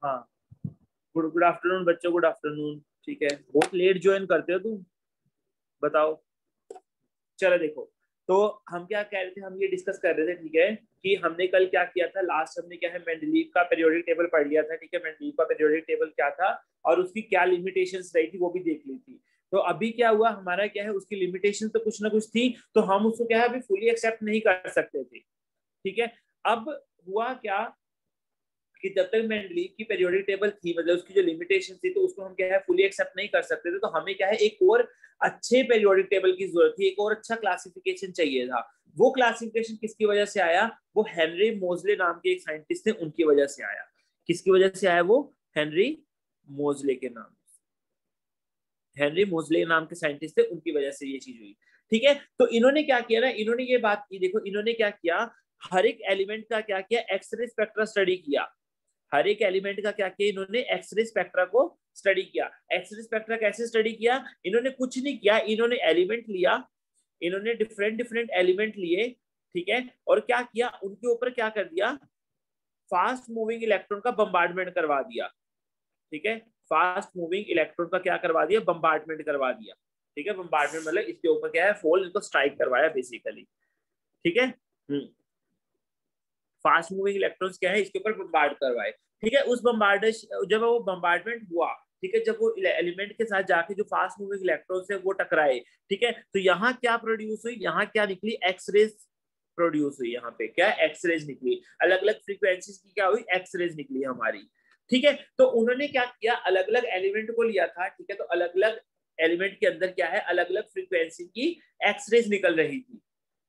हाँ, good good afternoon बच्चों, good afternoon. ठीक है, बहुत लेट ज्वाइन करते हो तुम, बताओ। चलो देखो, तो हम क्या कह रहे थे, हम ये डिस्कस कर रहे थे, ठीक है, कि हमने कल क्या किया था, लास्ट हमने क्या है, मेंडलीव का पीरियोडिक टेबल पढ़ लिया था। ठीक है, मेंडलीव का पीरियोडिक टेबल क्या था और उसकी क्या लिमिटेशंस रही थी वो भी देख ली थी। तो अभी क्या हुआ हमारा, क्या है, उसकी लिमिटेशन तो कुछ ना कुछ थी, तो हम उसको क्या है अभी फुली एक्सेप्ट नहीं कर सकते थे। ठीक है, अब हुआ क्या कि जब तक मेंडलीव की पीरियोडिक टेबल थी, मतलब उसकी जो लिमिटेशन थी, तो उसको हम क्या है फुली एक्सेप्ट नहीं कर सकते थे। तो हमें क्या है एक और अच्छे पीरियोडिक टेबल की जरूरत थी, एक और अच्छा क्लासिफिकेशन चाहिए था। वो क्लासिफिकेशन किसकी वजह से आया, वो हेनरी मोजले नाम के एक साइंटिस्ट थे, उनकी वजह से आया। किसकी वजह से आया वो, हेनरी मोजले के नाम, हेनरी मोजले नाम के साइंटिस्ट थे, उनकी वजह से ये चीज हुई। ठीक है, तो इन्होंने क्या किया ना, इन्होंने ये बात की, देखो इन्होंने क्या किया, हर एक एलिमेंट का क्या किया, एक्सरे स्पेक्ट्रा स्टडी किया। हर एक एलिमेंट का क्या किया इन्होंने, एक्सरे स्पेक्ट्रा को स्टडी किया। एक्सरे स्पेक्ट्रा कैसे स्टडी किया, इन्होंने कुछ नहीं किया, इन्होंने एलिमेंट लिया, इन्होंने डिफरेंट डिफरेंट एलिमेंट लिए। ठीक है, और क्या किया, उनके ऊपर क्या कर दिया, फास्ट मूविंग इलेक्ट्रॉन का बम्बार्डमेंट करवा दिया। ठीक है, फास्ट मूविंग इलेक्ट्रॉन का क्या करवा दिया, बम्बार्डमेंट करवा दिया। ठीक है, बम्बार्डमेंट मतलब इसके ऊपर क्या है, फोल, इनको स्ट्राइक करवाया बेसिकली। ठीक है, फास्ट मूविंग इलेक्ट्रॉन्स क्या है, इसके ऊपर बम्बार्ड करवाए। ठीक है, उस बम्बार्ड जब वो बम्बार्डमेंट हुआ, ठीक है, जब वो एलिमेंट के साथ जाके जो फास्ट मूविंग इलेक्ट्रॉन्स है वो टकराए, ठीक है, तो यहाँ क्या प्रोड्यूस हुई, यहाँ क्या निकली, एक्सरेज प्रोड्यूस हुई। यहाँ पे क्या एक्सरेज निकली, अलग अलग फ्रीक्वेंसीज की क्या हुई, एक्सरेज निकली हमारी। ठीक है, तो उन्होंने क्या किया, अलग अलग एलिमेंट को लिया था। ठीक है, तो अलग अलग एलिमेंट के अंदर क्या है, अलग अलग फ्रीक्वेंसी की एक्सरेज निकल रही थी।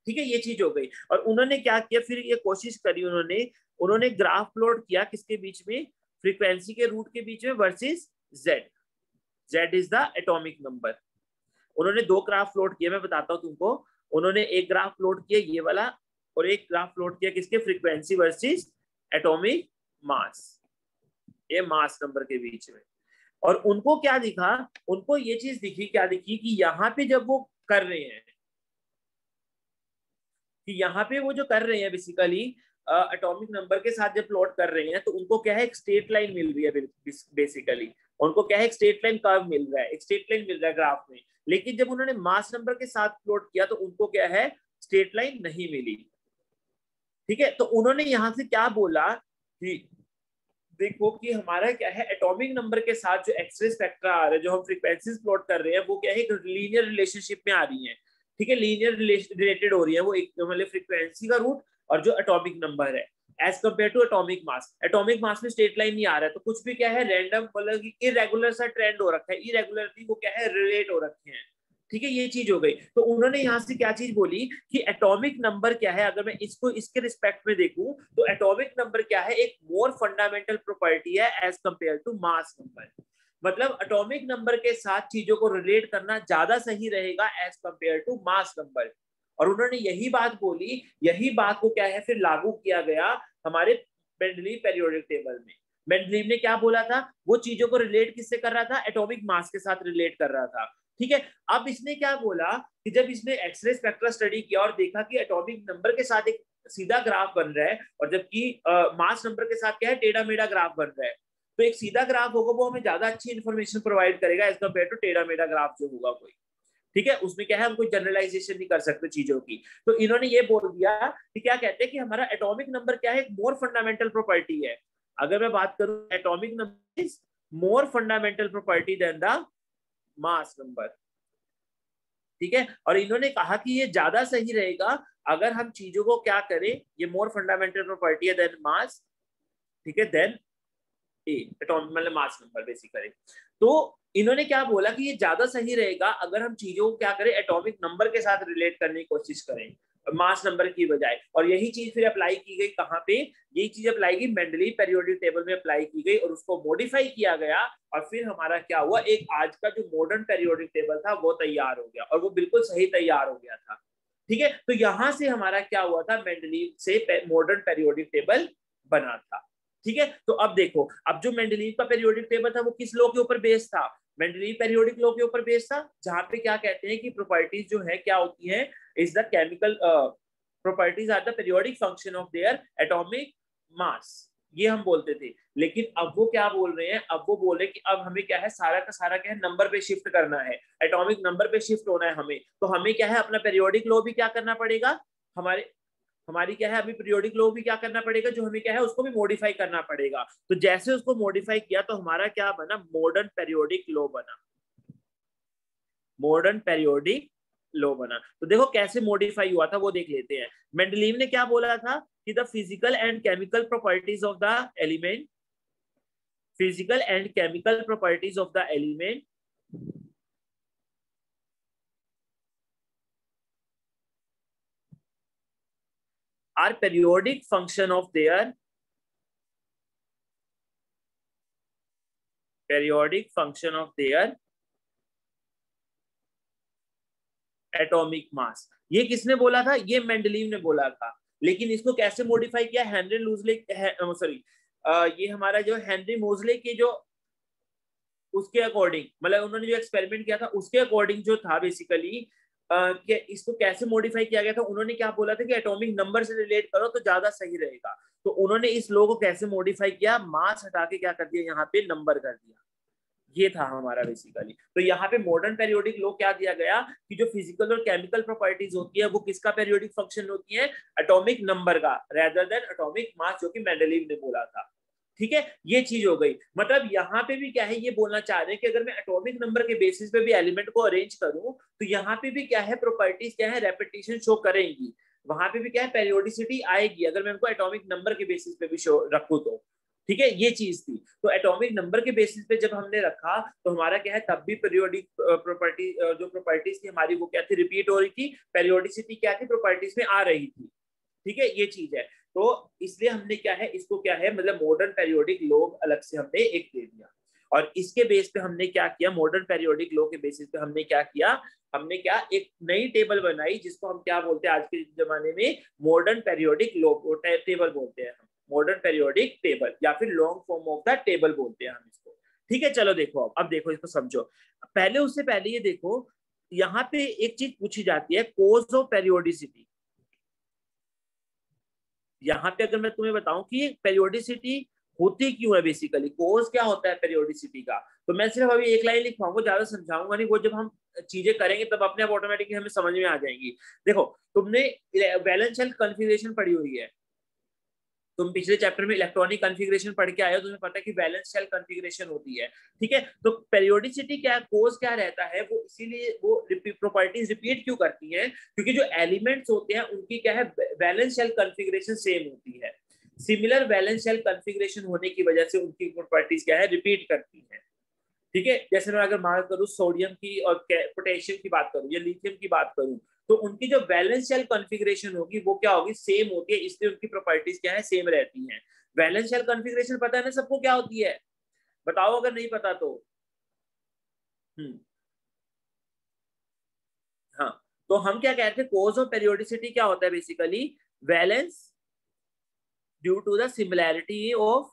ठीक है, ये चीज हो गई। और उन्होंने क्या किया, फिर ये कोशिश करी उन्होंने, उन्होंने ग्राफ प्लॉट किया किसके बीच में, फ्रीक्वेंसी के रूट के बीच में versus Z. Z is the atomic number. उन्होंने दो ग्राफ प्लॉट किए, मैं बताता हूँ तुमको। उन्होंने एक ग्राफ प्लॉट किया ये वाला, और एक ग्राफ प्लॉट किया किसके, फ्रीक्वेंसी वर्सेस एटॉमिक मास, ये मास नंबर के बीच में। और उनको क्या दिखा, उनको ये चीज दिखी, क्या दिखी, कि यहाँ पे जब वो कर रहे हैं, कि यहाँ पे वो जो कर रहे हैं बेसिकली एटॉमिक नंबर के साथ जब प्लॉट कर रहे हैं, तो उनको क्या है, एक स्ट्रेट लाइन मिल रही है बेसिकली। उनको क्या है, एक स्ट्रेट लाइन कर्व मिल रहा है, एक स्ट्रेट लाइन मिल रहा है ग्राफ में। लेकिन जब उन्होंने मास नंबर के साथ प्लॉट किया, तो उनको क्या है, स्ट्रेट लाइन नहीं मिली। ठीक है, तो उन्होंने यहाँ से क्या बोला कि देखो कि हमारा क्या है, एटॉमिक नंबर के साथ जो एक्सरे स्पेक्ट्रा आ रहा है, जो हम फ्रीक्वेंसीज प्लॉट कर रहे हैं, वो क्या है, एक लीनियर रिलेशनशिप में आ रही है। ठीक है, लीनियर रिलेटेड हो रही है वो, एक मतलब फ्रीक्वेंसी का रूट और जो एटॉमिक नंबर है, as compare to atomic mass. Atomic mass में स्ट्रेट लाइन नहीं आ रहा है, तो कुछ भी क्या है, रैंडम मतलब इरेगुलर सा ट्रेंड हो रखा है, इरेगुलरली वो क्या है, रिलेट हो रखे हैं। ठीक है, ये चीज हो गई। तो उन्होंने यहां से क्या चीज बोली कि एटॉमिक नंबर क्या है, अगर मैं इसको इसके रिस्पेक्ट में देखूं, तो एटॉमिक नंबर क्या है, एक मोर फंडामेंटल प्रॉपर्टी है as compare to mass number. मतलब एटॉमिक नंबर के साथ चीजों को रिलेट करना ज्यादा सही रहेगा as compare to mass number. और उन्होंने यही बात बोली, यही बात को क्या है फिर लागू किया गया हमारे मेंडलीव पीरियोडिक टेबल में। मेंडलीव ने क्या बोला था, वो चीजों को रिलेट किससे कर रहा था, एटॉमिक मास के साथ रिलेट कर रहा था। ठीक है, अब इसने क्या बोला कि जब इसने एक्सरे स्पेक्ट्रा स्टडी किया और देखा कि एटॉमिक नंबर के साथ एक सीधा ग्राफ बन रहा है, और जबकि मास नंबर के साथ क्या है, टेढ़ा मेढ़ा ग्राफ बन रहा है, तो एक सीधा ग्राफ होगा वो हमें ज्यादा अच्छी इंफॉर्मेशन प्रोवाइड करेगा एज कम्पेयर टू टेढ़ा मेढ़ा ग्राफ जो होगा कोई। ठीक है, उसमें क्या है, हम कोई जनरलाइजेशन नहीं कर सकते चीजों की। तो इन्होंने ये बोल दिया कि क्या कहते हैं कि हमारा एटॉमिक नंबर क्या है, एक मोर फंडामेंटल प्रॉपर्टी है। अगर मैं बात करूं, atomic number is more fundamental property than the mass number. ठीक है, और इन्होंने कहा कि ये ज्यादा सही रहेगा अगर हम चीजों को क्या करें, ये मोर फंडामेंटल प्रॉपर्टी है देन मास। ठीक है, देन ए एटॉमिक मतलब मास नंबर बेसिकली। तो इन्होंने क्या बोला कि ये ज्यादा सही रहेगा अगर हम चीजों को क्या करें, एटॉमिक नंबर के साथ रिलेट करने की कोशिश करें मास नंबर की बजाय। और यही चीज फिर अप्लाई की गई कहाँ पे, यही चीज अप्लाई की मेंडलीव पीरियोडिक टेबल में अप्लाई की गई, और उसको मॉडिफाई किया गया। और फिर हमारा क्या हुआ, एक आज का जो मॉडर्न पीरियोडिक टेबल था वो तैयार हो गया, और वो बिल्कुल सही तैयार हो गया था। ठीक है, तो यहां से हमारा क्या हुआ था, मेंडलीव से मॉडर्न पीरियोडिक टेबल बना था। ठीक है, तो अब देखो, अब जो मेंडलीव का पीरियोडिक टेबल था वो किस लॉ के ऊपर बेस्ड था, मेंडलीव पीरियोडिक लॉ के ऊपर बेस्ड था, जहां पे क्या कहते हैं कि प्रॉपर्टीज जो है क्या होती है, is the chemical properties are the periodic function of their atomic mass. ये हम बोलते थे। लेकिन अब वो क्या बोल रहे हैं, अब वो बोल रहे हैं कि अब हमें क्या है, सारा का सारा क्या है, नंबर पे शिफ्ट करना है, एटॉमिक नंबर पे शिफ्ट होना है हमें। तो हमें क्या है, अपना पीरियोडिक लॉ भी क्या करना पड़ेगा, हमारी क्या है अभी पीरियोडिक लॉ भी क्या करना पड़ेगा, जो हमें क्या है उसको भी मॉडिफाई करना पड़ेगा। तो जैसे उसको मॉडिफाई किया तो हमारा क्या बना, मॉडर्न पीरियोडिक लॉ बना, मॉडर्न पीरियोडिक लॉ बना। तो देखो कैसे मॉडिफाई हुआ था वो देख लेते हैं। मेंडलीव ने क्या बोला था कि the physical and chemical properties of the element, physical and chemical properties of the element are periodic function of their atomic mass. ये किसने बोला था, ये मेंडलीव ने बोला था। लेकिन इसको कैसे मॉडिफाई किया, हेनरी लूजले, सॉरी ये हमारा जो हेनरी मोजले के जो उसके अकॉर्डिंग, मतलब उन्होंने जो एक्सपेरिमेंट किया था उसके अकॉर्डिंग जो था बेसिकली कि इसको कैसे मॉडिफाई किया गया था। उन्होंने क्या बोला था कि एटॉमिक नंबर से रिलेट करो तो ज्यादा सही रहेगा। तो उन्होंने इस लॉ को कैसे मॉडिफाई किया, मास हटा के क्या कर दिया, यहाँ पे नंबर कर दिया। ये था हमारा बेसिकली। तो यहाँ पे मॉडर्न पेरियोडिक लॉ क्या दिया गया कि जो फिजिकल और केमिकल प्रॉपर्टीज होती है वो किसका पेरियोडिक फंक्शन होती है, एटॉमिक नंबर का, रेदर देन एटॉमिक मास, जो कि मेंडलीव ने बोला था। ठीक है, ये चीज हो गई। मतलब यहाँ पे भी क्या है, ये बोलना चाह रहे हैं कि अगर मैं एटॉमिक नंबर के बेसिस पे भी एलिमेंट को अरेंज करूं तो यहाँ पे भी क्या है, प्रॉपर्टीज क्या है, रेपिटेशन शो करेंगी। वहां पे भी क्या है, पेरियोडिसिटी आएगी अगर मैं उनको एटॉमिक नंबर के बेसिस पे भी शो रखूं तो। ठीक है, ये चीज थी। तो एटॉमिक नंबर के बेसिस पे जब हमने रखा तो हमारा क्या है, तब भी पेरियोडिक प्रॉपर्टी, जो प्रॉपर्टीज थी हमारी वो क्या थी, रिपीट हो रही थी। पेरियोडिसिटी क्या थी, प्रॉपर्टीज में आ रही थी। ठीक है, ये चीज है। तो इसलिए हमने क्या है, इसको क्या है, मतलब मॉडर्न पेरियोडिक लॉ अलग से हमने एक दे दिया। और इसके बेस पे हमने क्या किया, मॉडर्न पेरियोडिक लॉ के बेसिस पे हमने क्या किया, हमने क्या एक नई टेबल बनाई जिसको हम क्या बोलते हैं आज के जमाने में, मॉडर्न पेरियोडिक लॉ टेबल बोलते हैं हम, मॉडर्न पेरियोडिक टेबल या फिर long form of the table बोलते हैं हम इसको। ठीक है, चलो देखो अब देखो इसको समझो। पहले उससे पहले ये देखो, यहाँ पे एक चीज पूछी जाती है, कोज ऑफ पेरियोडिसिटी। यहाँ पे अगर मैं तुम्हें बताऊं कि पेरियोडिसिटी होती क्यों है, बेसिकली कोज क्या होता है पेरियोडिसिटी का, तो मैं सिर्फ अभी एक लाइन लिखवाऊंगा, ज्यादा समझाऊंगा नहीं। वो जब हम चीजें करेंगे तब अपने आप ऑटोमेटिकली हमें समझ में आ जाएंगी। देखो, तुमने वैलेंस शेल कॉन्फ़िगरेशन पढ़ी हुई है, तुम पिछले चैप्टर में इलेक्ट्रॉनिक कॉन्फ़िगरेशन पढ़ के आए हो, तुम्हें पता है कि बैलेंस शेल कॉन्फ़िगरेशन होती है। ठीक है, तो पेरियोडिसिटी क्या, कोज क्या रहता है, वो इसीलिए वो प्रॉपर्टीज रिपीट क्यों करती हैं, क्योंकि जो एलिमेंट्स होते हैं उनकी क्या है, बैलेंस शेल कॉन्फ़िगरेशन सेम होती है। सिमिलर बैलेंस शेल कॉन्फ़िगरेशन होने की वजह से उनकी प्रॉपर्टीज क्या है, रिपीट करती है। ठीक है, जैसे मैं अगर बात करूं सोडियम की और पोटेशियम की बात करूं या लिथियम की बात करूं, तो उनकी जो वैलेंस शेल कॉन्फ़िगरेशन होगी वो क्या होगी, सेम होती है, इसलिए उनकी प्रॉपर्टीज क्या है, सेम रहती हैं। वैलेंस शेल कॉन्फ़िगरेशन पता है ना सबको क्या होती है, बताओ अगर नहीं पता तो। हाँ, तो हम क्या कहते हैं, कोज ऑफ पेरियोडिसिटी क्या होता है basically, valence due to the similarity of,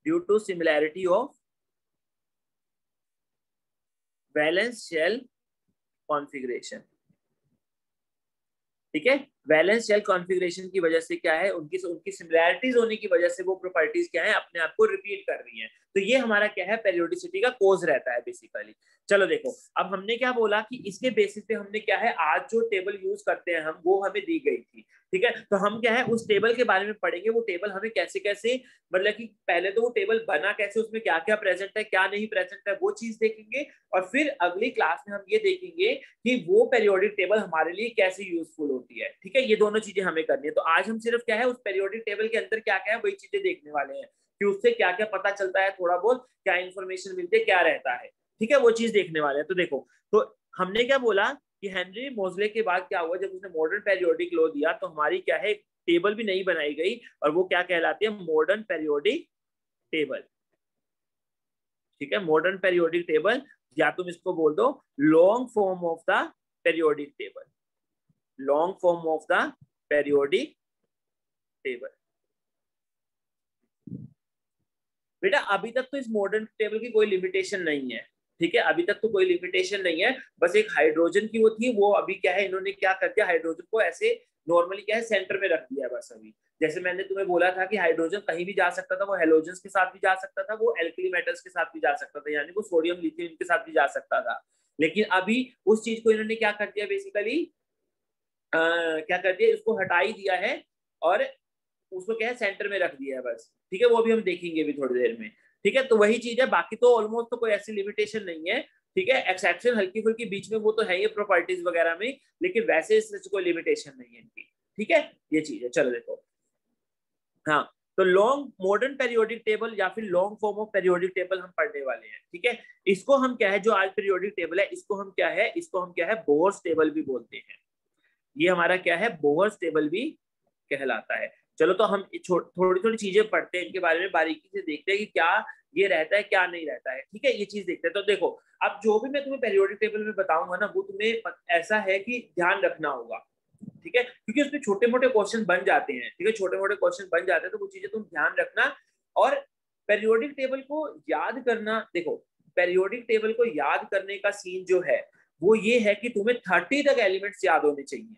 due to similarity of valence shell configuration. ठीक है, वैलेंस शेल कॉन्फ़िगरेशन की वजह से क्या है, उनकी उनकी सिमिलैरिटीज होने की वजह से वो प्रॉपर्टीज क्या है, अपने आप को रिपीट कर रही हैं। तो ये हमारा क्या है, पेरियोडिसिटी का कोज रहता है बेसिकली। चलो देखो, अब हमने क्या बोला कि इसके बेसिस पे हमने क्या है, आज जो टेबल यूज करते हैं हम, वो हमें दी गई थी। ठीक है, तो हम क्या है उस टेबल के बारे में पढ़ेंगे, वो टेबल हमें कैसे कैसे, मतलब कि पहले तो वो टेबल बना कैसे, उसमें क्या क्या प्रेजेंट है क्या नहीं प्रेजेंट है, वो चीज देखेंगे। और फिर अगली क्लास में हम ये देखेंगे कि वो पेरियोडिक टेबल हमारे लिए कैसे यूजफुल होती है। ठीक है, ये दोनों चीजें हमें करनी है। तो आज हम सिर्फ क्या है, उस पेरियोडिक टेबल के अंदर क्या क्या है वही चीजें देखने वाले हैं, कि उससे क्या क्या पता चलता है, थोड़ा बहुत क्या इन्फॉर्मेशन मिलती है, क्या रहता है। ठीक है, वो चीज देखने वाले हैं। तो देखो, तो हमने क्या बोला कि हेनरी मोजले के बाद क्या हुआ, जब उसने मॉडर्न पेरियोडिक लॉ दिया तो हमारी क्या है, टेबल भी नहीं बनाई गई, और वो क्या कहलाती है, मॉडर्न पेरियोडिक टेबल। ठीक है, मॉडर्न पेरियोडिक टेबल, या तुम इसको बोल दो long form of the periodic table, long form of the periodic table. बेटा अभी तक तो इस मॉडर्न टेबल की कोई लिमिटेशन नहीं है। ठीक है, अभी तक तो कोई लिमिटेशन नहीं है, बस एक हाइड्रोजन की वो थी, वो अभी क्या है, इन्होंने क्या कर दिया, हाइड्रोजन को ऐसे नॉर्मली क्या है सेंटर में रख दिया है बस। अभी जैसे मैंने तुम्हें बोला था कि हाइड्रोजन कहीं भी जा सकता था, वो हेलोजन्स के साथ भी जा सकता था, वो एल्कली मेटल्स के साथ भी जा सकता था, यानी वो सोडियम लिथियम के साथ भी जा सकता था। लेकिन अभी उस चीज को इन्होंने क्या कर दिया बेसिकली, क्या कर दिया, इसको हटा ही दिया है और उसको क्या है सेंटर में रख दिया है बस। ठीक है, वो भी हम देखेंगे अभी थोड़ी देर में। ठीक है, तो वही चीज है, बाकी तो ऑलमोस्ट तो कोई ऐसी लिमिटेशन नहीं है। ठीक है, एक्सेप्शन हल्की फुल्की बीच में वो तो है ही प्रॉपर्टीज वगैरह में, लेकिन वैसे इसमें कोई लिमिटेशन नहीं है इनकी। ठीक है, ये चीज है। चलो देखो, हाँ, तो लॉन्ग मॉडर्न पेरियोडिक टेबल या फिर long form of periodic table हम पढ़ने वाले हैं। ठीक है, इसको हम क्या है, जो आज पेरियोडिक टेबल है इसको हम क्या है, इसको हम क्या है बोहर्स टेबल भी बोलते हैं। ये हमारा क्या है, बोहर्स टेबल भी कहलाता है। चलो तो हम थोड़ी थोड़ी चीजें पढ़ते हैं इनके बारे में, बारीकी से देखते हैं कि क्या ये रहता है क्या नहीं रहता है। ठीक है, ये चीज देखते हैं। तो देखो, अब जो भी मैं तुम्हें पेरियोडिक टेबल में बताऊंगा ना, वो तुम्हें ऐसा है कि ध्यान रखना होगा। ठीक है, क्योंकि उसमें छोटे मोटे क्वेश्चन बन जाते हैं। ठीक है, छोटे मोटे क्वेश्चन बन जाते हैं, तो वो चीजें तुम ध्यान रखना। और पेरियोडिक टेबल को याद करना, देखो पेरियोडिक टेबल को याद करने का सीन जो है वो ये है कि तुम्हें 30 तक एलिमेंट्स याद होने चाहिए।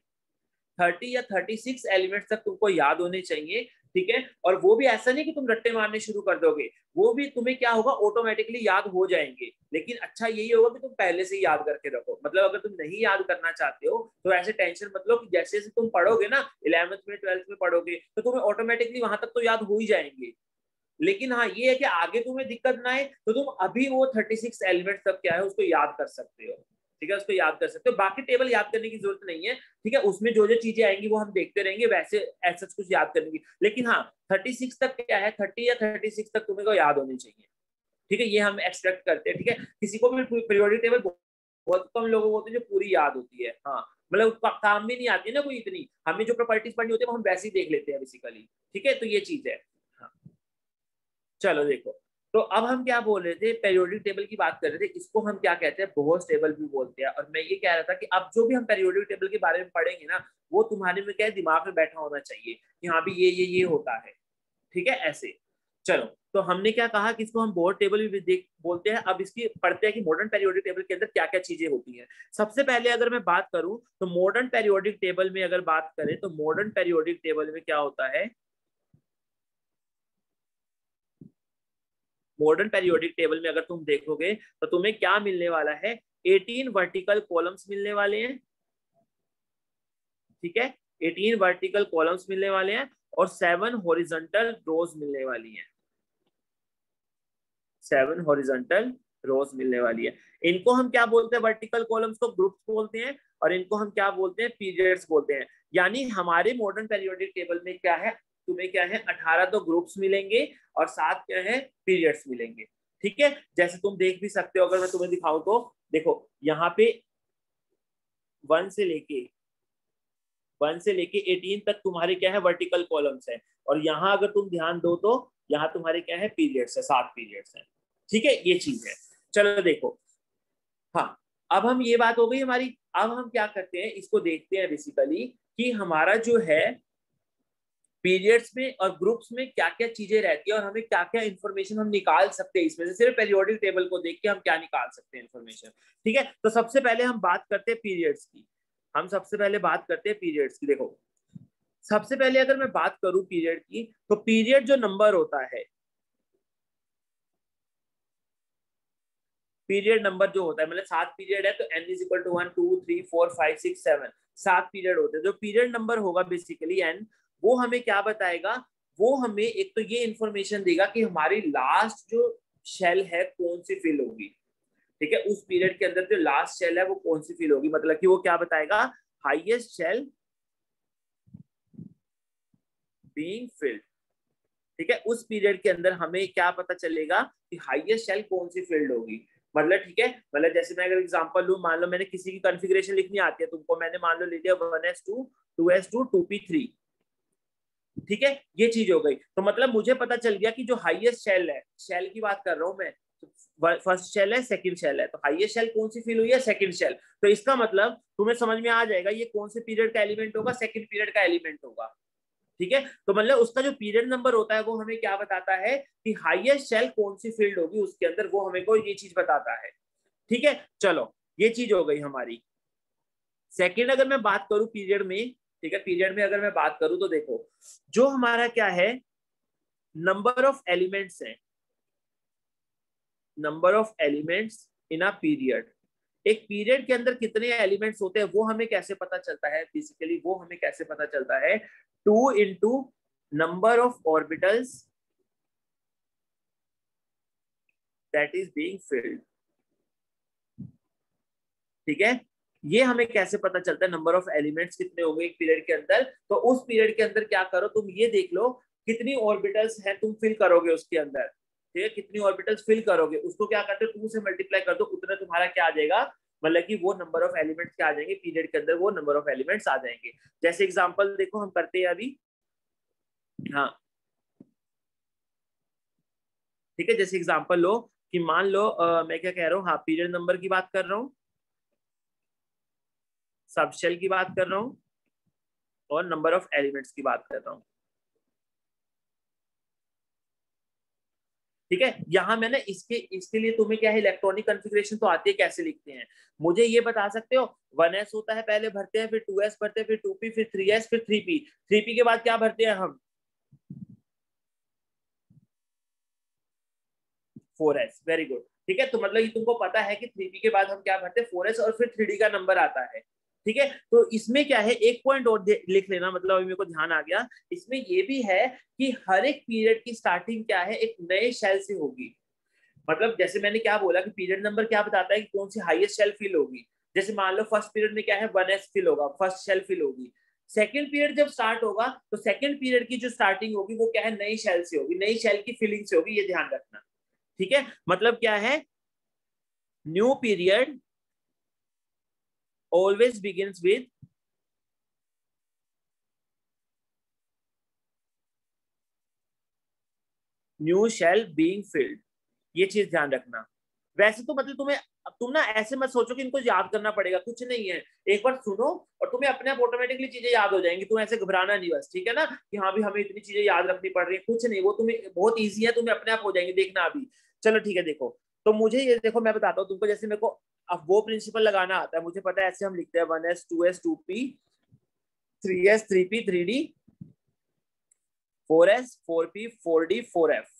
30 या 36 एलिमेंट्स तक तुमको याद होने चाहिए। ठीक है, और वो भी ऐसा नहीं कि तुम रट्टे मारने शुरू कर दोगे, वो भी तुम्हें क्या होगा ऑटोमेटिकली याद हो जाएंगे। लेकिन अच्छा यही होगा कि तुम पहले से ही याद करके रखो। मतलब अगर तुम नहीं याद करना चाहते हो तो ऐसे टेंशन मत लो कि जैसे जैसे तुम पढ़ोगे ना 11th में 12th में पढ़ोगे तो तुम्हें ऑटोमेटिकली वहां तक तो याद हो ही जाएंगे। लेकिन हाँ ये है कि आगे तुम्हें दिक्कत ना आए, तो तुम अभी वो 36 एलिमेंट तक क्या है उसको याद कर सकते हो। ठीक है, उसको याद कर सकते हो, बाकी टेबल याद करने की जरूरत नहीं है। ठीक है, उसमें जो जो चीजें आएंगी वो हम देखते रहेंगे, वैसे ऐसा कुछ याद करने की। लेकिन हाँ 36 तक क्या है, 30 या 36 तक तुम्हें को याद होनी चाहिए। ठीक है, ये हम एक्सपेक्ट करते हैं। ठीक है, किसी को भी पीरियोडिक टेबल बहुत कम लोगों को होते हैं जो पूरी याद होती है। हाँ, मतलब काम में नहीं आती है ना कोई इतनी, हमें जो प्रॉपर्टीज पढ़नी होती है वो हम वैसे ही देख लेते हैं बेसिकली। ठीक है, तो ये चीज है। हाँ, चलो देखो, तो अब हम क्या बोल रहे थे, पेरियोडिक टेबल की बात कर रहे थे, इसको हम क्या कहते हैं, बोहर्स टेबल भी बोलते हैं। और मैं ये कह रहा था कि अब जो भी हम पेरियोडिक टेबल के बारे में पढ़ेंगे ना, वो तुम्हारे में क्या है दिमाग में बैठा होना चाहिए कि हाँ भी ये होता है। ठीक है, ऐसे। चलो, तो हमने क्या कहा कि इसको हम बोहर टेबल भी देख बोलते हैं। अब इसकी पढ़ते हैं कि मॉडर्न पेरियोडिक टेबल के अंदर क्या क्या चीजें होती हैं। सबसे पहले अगर मैं बात करूं तो मॉडर्न पेरियोडिक टेबल में अगर बात करें तो मॉडर्न पेरियोडिक टेबल में क्या होता है, मॉडर्न पेरियोडिक टेबल में अगर तुम देखोगे तो तुम्हें क्या मिलने वाला है, 18 वर्टिकल कॉलम्स मिलने वाले हैं। ठीक है, 18 वर्टिकल कॉलम्स मिलने वाले हैं और 7 हॉरिजॉन्टल रोज मिलने वाली हैं। 7 हॉरिजॉन्टल रोज मिलने वाली है। इनको हम क्या बोलते हैं, वर्टिकल कॉलम्स को ग्रुप्स बोलते हैं, और इनको हम क्या बोलते हैं, पीरियड्स बोलते हैं। यानी हमारे मॉडर्न पेरियोडिक टेबल में क्या है, तुम्हें क्या है 18 तो ग्रुप्स मिलेंगे और 7 क्या है पीरियड्स मिलेंगे। ठीक है, जैसे तुम देख भी सकते हो, अगर मैं तुम्हें दिखाऊं तो देखो यहाँ पे 1 से लेके 18 तक तुम्हारे क्या है वर्टिकल कॉलम्स है, और यहाँ अगर तुम ध्यान दो तो यहाँ तुम्हारे क्या है पीरियड्स है, 7 पीरियड्स है। ठीक है, ये चीज है। चलो देखो, हाँ, अब हम ये बात हो गई हमारी। अब हम क्या करते हैं, इसको देखते हैं बेसिकली कि हमारा जो है पीरियड्स में और ग्रुप्स में क्या क्या चीजें रहती है और हमें क्या क्या इन्फॉर्मेशन हम निकाल सकते हैं इसमें से, सिर्फ पेरियोडिक टेबल को देख के हम क्या निकाल सकते हैं इन्फॉर्मेशन। ठीक है, तो सबसे पहले हम बात करते हैं पीरियड्स की। हम सबसे पहले बात करते हैं पीरियड्स की। देखो, सबसे पहले अगर मैं बात करूं पीरियड की, तो पीरियड जो नंबर होता है, पीरियड नंबर जो होता है, मतलब 7 पीरियड है तो n is equal to 1 2 3 4 5 6 7, 7 period होते हैं। जो पीरियड नंबर होगा बेसिकली n, वो हमें क्या बताएगा, वो हमें एक तो ये इंफॉर्मेशन देगा कि हमारी लास्ट जो शेल है कौन सी फिल होगी। ठीक है, उस पीरियड के अंदर जो लास्ट शेल है वो कौन सी फिल होगी, मतलब कि वो क्या बताएगा, हाईएस्ट शेल बीइंग फिल्ड। ठीक है, उस पीरियड के अंदर हमें क्या पता चलेगा कि हाईएस्ट शेल कौन सी फील्ड होगी। मतलब ठीक है, मतलब जैसे मैं अगर एग्जांपल लूं, मान लो मैंने किसी की कॉन्फ़िगरेशन लिखनी आती है तुमको, मैंने मान लो ले लिया 1s2 2s2 2p3। ठीक है, ये चीज हो गई। तो मतलब मुझे पता चल गया कि जो हाईएस्ट शेल है, शेल की बात कर रहा हूं मैं, फर्स्ट शेल है सेकंड शेल है, तो हाईएस्ट शेल कौन सी फील हुई है, सेकंड शेल। तो इसका मतलब तुम्हें समझ में आ जाएगा ये कौन से पीरियड का एलिमेंट होगा, सेकंड पीरियड का एलिमेंट होगा। ठीक है, तो मतलब उसका जो पीरियड नंबर होता है वो हमें क्या बताता है कि हाईएस्ट शेल कौन सी फील्ड होगी उसके अंदर, वो हमें को ये चीज बताता है। ठीक है, चलो ये चीज हो गई हमारी। सेकंड अगर मैं बात करूं पीरियड में, ठीक है, पीरियड में अगर मैं बात करूं तो देखो जो हमारा क्या है, नंबर ऑफ एलिमेंट्स है, number of elements in a period. एक पीरियड के अंदर कितने एलिमेंट्स होते हैं वो हमें कैसे पता चलता है, बेसिकली वो हमें कैसे पता चलता है, 2 into number of orbitals that is being field. ठीक है, ये हमें कैसे पता चलता है नंबर ऑफ एलिमेंट्स कितने होंगे एक पीरियड के अंदर। तो उस पीरियड के अंदर क्या करो तुम, ये देख लो कितनी ऑर्बिटल्स हैं तुम फिल करोगे उसके अंदर। ठीक है, कितनी ऑर्बिटल्स फिल करोगे उसको क्या करते हो, 2 से मल्टीप्लाई कर दो, उतना तुम्हारा क्या आ जाएगा, मतलब कि वो नंबर ऑफ एलिमेंट्स क्या आ जाएंगे पीरियड के अंदर, वो नंबर ऑफ एलिमेंट्स आ जाएंगे। जैसे एग्जांपल देखो हम करते हैं अभी, हाँ ठीक है, जैसे एग्जांपल लो कि मान लो मैं क्या कह रहा हूँ, हाँ पीरियड नंबर की बात कर रहा हूँ, सबशेल की बात कर रहा हूँ, और नंबर ऑफ एलिमेंट्स की बात कर रहा हूँ। ठीक है, यहाँ मैंने इसके लिए तुम्हें क्या है, इलेक्ट्रॉनिक कॉन्फ़िगरेशन तो आती है, कैसे लिखते हैं मुझे ये बता सकते हो। 1s होता है, पहले भरते हैं, फिर 2s भरते हैं, फिर 2p, फिर 3s, फिर 3p। 3p के बाद क्या भरते हैं हम, 4s। Very good. ठीक है, तो मतलब ये तुमको पता है कि 3p के बाद हम क्या भरते हैं, 4s, और फिर 3d का नंबर आता है। ठीक है, तो इसमें क्या है, एक पॉइंट और लिख लेना, मतलब अभी मेरे को ध्यान आ गया, इसमें ये भी है कि हर एक पीरियड की स्टार्टिंग क्या है, एक नए शेल से होगी। मतलब जैसे मैंने क्या बोला कि पीरियड नंबर क्या बताता है कि कौन सी हाईएस्ट शेल फिल होगी। जैसे मान लो फर्स्ट पीरियड में क्या है, 1s फिल होगा, फर्स्ट शेल फिल होगी। सेकंड पीरियड जब स्टार्ट होगा तो सेकंड पीरियड की जो स्टार्टिंग होगी वो क्या है, नई शेल से होगी, नई शेल की फिलिंग से होगी, ये ध्यान रखना। ठीक है, मतलब क्या है, new period always begins with new shell being filled, ये चीज ध्यान रखना। वैसे तो मतलब तुम्हें, तुम ना ऐसे मत सोचो कि इनको याद करना पड़ेगा, कुछ नहीं है, एक बार सुनो और तुम्हें अपने आप ऑटोमेटिकली चीजें याद हो जाएंगी, तुम ऐसे घबराना नहीं बस। ठीक है ना, कि हाँ भी हमें इतनी चीजें याद रखनी पड़ रही है, कुछ नहीं, वो तुम्हें बहुत ईजी है, तुम्हें अपने आप हो जाएंगे, देखना अभी। चलो ठीक है, देखो तो मुझे ये देखो, मैं बताता हूँ तुमको, जैसे मेरे को अब वो प्रिंसिपल लगाना आता है, मुझे पता है ऐसे हम लिखते हैं 1s 2s 2p 3s 3p 3d 4s 4p 4d 4f।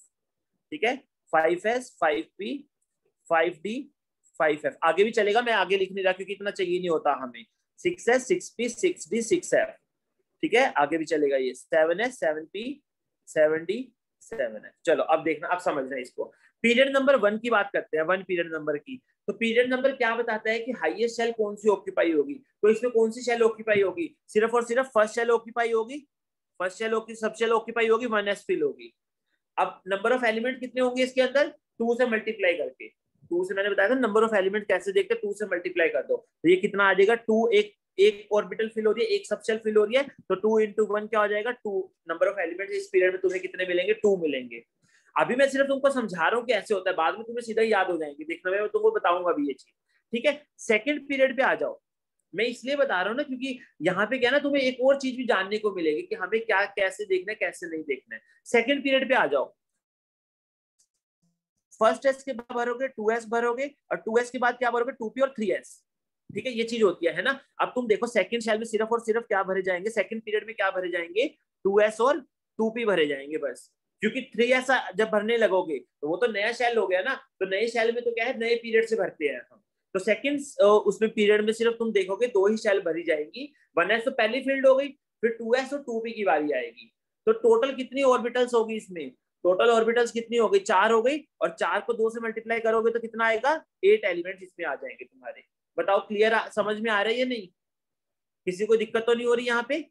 ठीक है, 5s 5p 5d 5f, आगे भी चलेगा, मैं आगे लिख नहीं रहा क्योंकि इतना चाहिए नहीं होता हमें। 6s 6p 6d 6f। ठीक है, आगे भी चलेगा ये 7s 7p 7d 7f। चलो अब देखना, अब समझ रहे हैं इसको। पीरियड नंबर 1 की बात करते हैं, 1 पीरियड नंबर की। तो पीरियड नंबर क्या बताता है कि हाईएस्ट शेल कौन सी ऑक्यूपाई होगी, तो इसमें कौन सी शेल ऑक्यूपाई होगी, सिर्फ और सिर्फ फर्स्ट शेल ऑक्यूपाई होगी, first shell sub shell occupy होगी, 1s फिल होगी। अब नंबर ऑफ एलिमेंट कितने होंगे इसके अंदर, 2 से मल्टीप्लाई करके, 2 से मैंने बताया था नंबर ऑफ एलिमेंट कैसे देखते हैं, 2 से मल्टीप्लाई कर दो तो ये कितना आ जाएगा, 2, एक ऑर्बिटल फिल हो रही है, एक सबशेल फिल हो रही है, तो 2 इंटू 1 क्या हो जाएगा, 2। नंबर ऑफ एलिमेंट इस पीरियड में तुम्हें कितने मिलेंगे, 2 मिलेंगे। अभी मैं सिर्फ तुमको समझा रहा हूँ कि ऐसे होता है, बाद में तुम्हें सीधा ही याद हो जाएंगे, देखना मैं तुमको बताऊंगा अभी ये चीज। ठीक है, सेकंड पीरियड पे आ जाओ। मैं इसलिए बता रहा हूँ ना क्योंकि यहाँ पे क्या ना, तुम्हें एक और चीज भी जानने को मिलेगी कि हमें क्या कैसे देखना है कैसे नहीं देखना है। सेकंड पीरियड पे आ जाओ, फर्स्ट एस के बाद भरोगे 2s भरोगे, और 2s के बाद क्या भरोगे, 2p और 3s। ठीक है, ये चीज होती है ना। अब तुम देखो सेकंड शेल में सिर्फ और सिर्फ क्या भरे जाएंगे, सेकंड पीरियड में क्या भरे जाएंगे, 2s और 2p भरे जाएंगे बस। क्योंकि 3s जब भरने लगोगे तो वो तो नया शेल हो गया ना, तो नए शेल में तो क्या है, नए पीरियड से भरते हैं हम। तो सेकंड उसमें पीरियड में सिर्फ तुम देखोगे 2 ही शेल भरी जाएंगी, 1s तो पहली फील्ड हो गई, फिर 2s और 2p की बारी आएगी। तो टोटल कितनी ऑर्बिटल्स होगी इसमें, टोटल ऑर्बिटल्स कितनी हो गई, 4 हो गई, और 4 को 2 से मल्टीप्लाई करोगे तो कितना आएगा, 8 एलिमेंट्स इसमें आ जाएंगे तुम्हारे। बताओ क्लियर, समझ में आ रहा है या नहीं, किसी को दिक्कत तो नहीं हो रही यहाँ पे।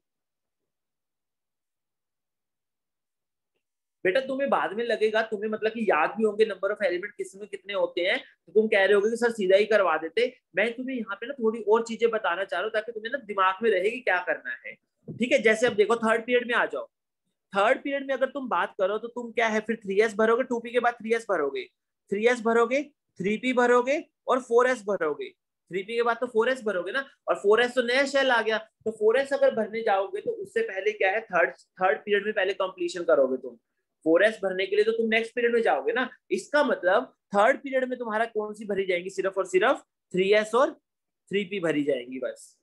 बेटा तुम्हें बाद में लगेगा, तुम्हें मतलब कि याद भी होंगे नंबर ऑफ एलिमेंट किसमें कितने होते हैं, तो तुम कह रहे होगे कि सर सीधा ही करवा देते। मैं तुम्हें यहाँ पे ना थोड़ी और चीजें बताना चाह रहा हूँ ताकि तुम्हें ना दिमाग में रहेगी क्या करना है। ठीक है, जैसे अब देखो थर्ड पीरियड में आ जाओ। थर्ड पीरियड में अगर तुम बात करो तो तुम क्या है, फिर 3s भरोगे, 2p के बाद 3s भरोगे, 3s भरोगे, 3p भरोगे, और 4s भरोगे। 3p के बाद तो 4s भरोगे ना, और 4s तो नया शेल आ गया, तो 4s अगर भरने जाओगे तो उससे पहले क्या है, थर्ड थर्ड पीरियड में पहले कंप्लीशन करोगे तुम। 4s भरने के लिए तो तुम नेक्स्ट पीरियड में जाओगे ना, इसका मतलब थर्ड पीरियड में तुम्हारा कौन सी भरी जाएंगी, सिर्फ और सिर्फ 3s और 3p भरी जाएंगी बस।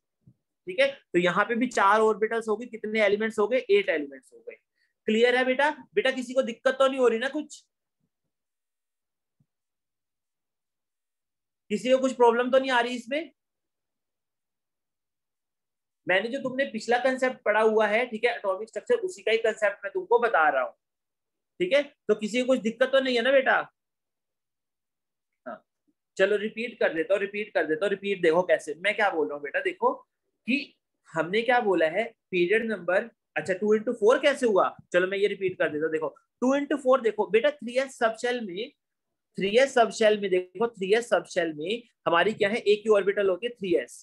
ठीक है, तो यहाँ पे भी 4 ऑर्बिटल्स हो गए, कितने एलिमेंट्स हो गए, 8 एलिमेंट्स हो गए। क्लियर है बेटा? बेटा किसी को दिक्कत तो नहीं हो रही ना, कुछ किसी को कुछ प्रॉब्लम तो नहीं आ रही इसमें? मैंने जो तुमने पिछला कंसेप्ट पढ़ा हुआ है, ठीक है, एटॉमिक स्ट्रक्चर, उसी का ही कंसेप्ट मैं तुमको बता रहा हूँ। ठीक है, तो किसी को कुछ दिक्कत तो नहीं है ना बेटा? हाँ, चलो रिपीट कर देता हूँ, रिपीट कर देता हूँ, रिपीट देखो कैसे मैं क्या बोल रहा हूँ बेटा। देखो कि हमने क्या बोला है, पीरियड नंबर, अच्छा 2 into 4 कैसे हुआ, चलो मैं ये रिपीट कर देता हूँ। देखो 2 into 4, देखो बेटा 3s सब शेल में, 3s सब शेल में देखो, 3s सब शेल में हमारी क्या है, एक ही ऑर्बिटल होती है 3s,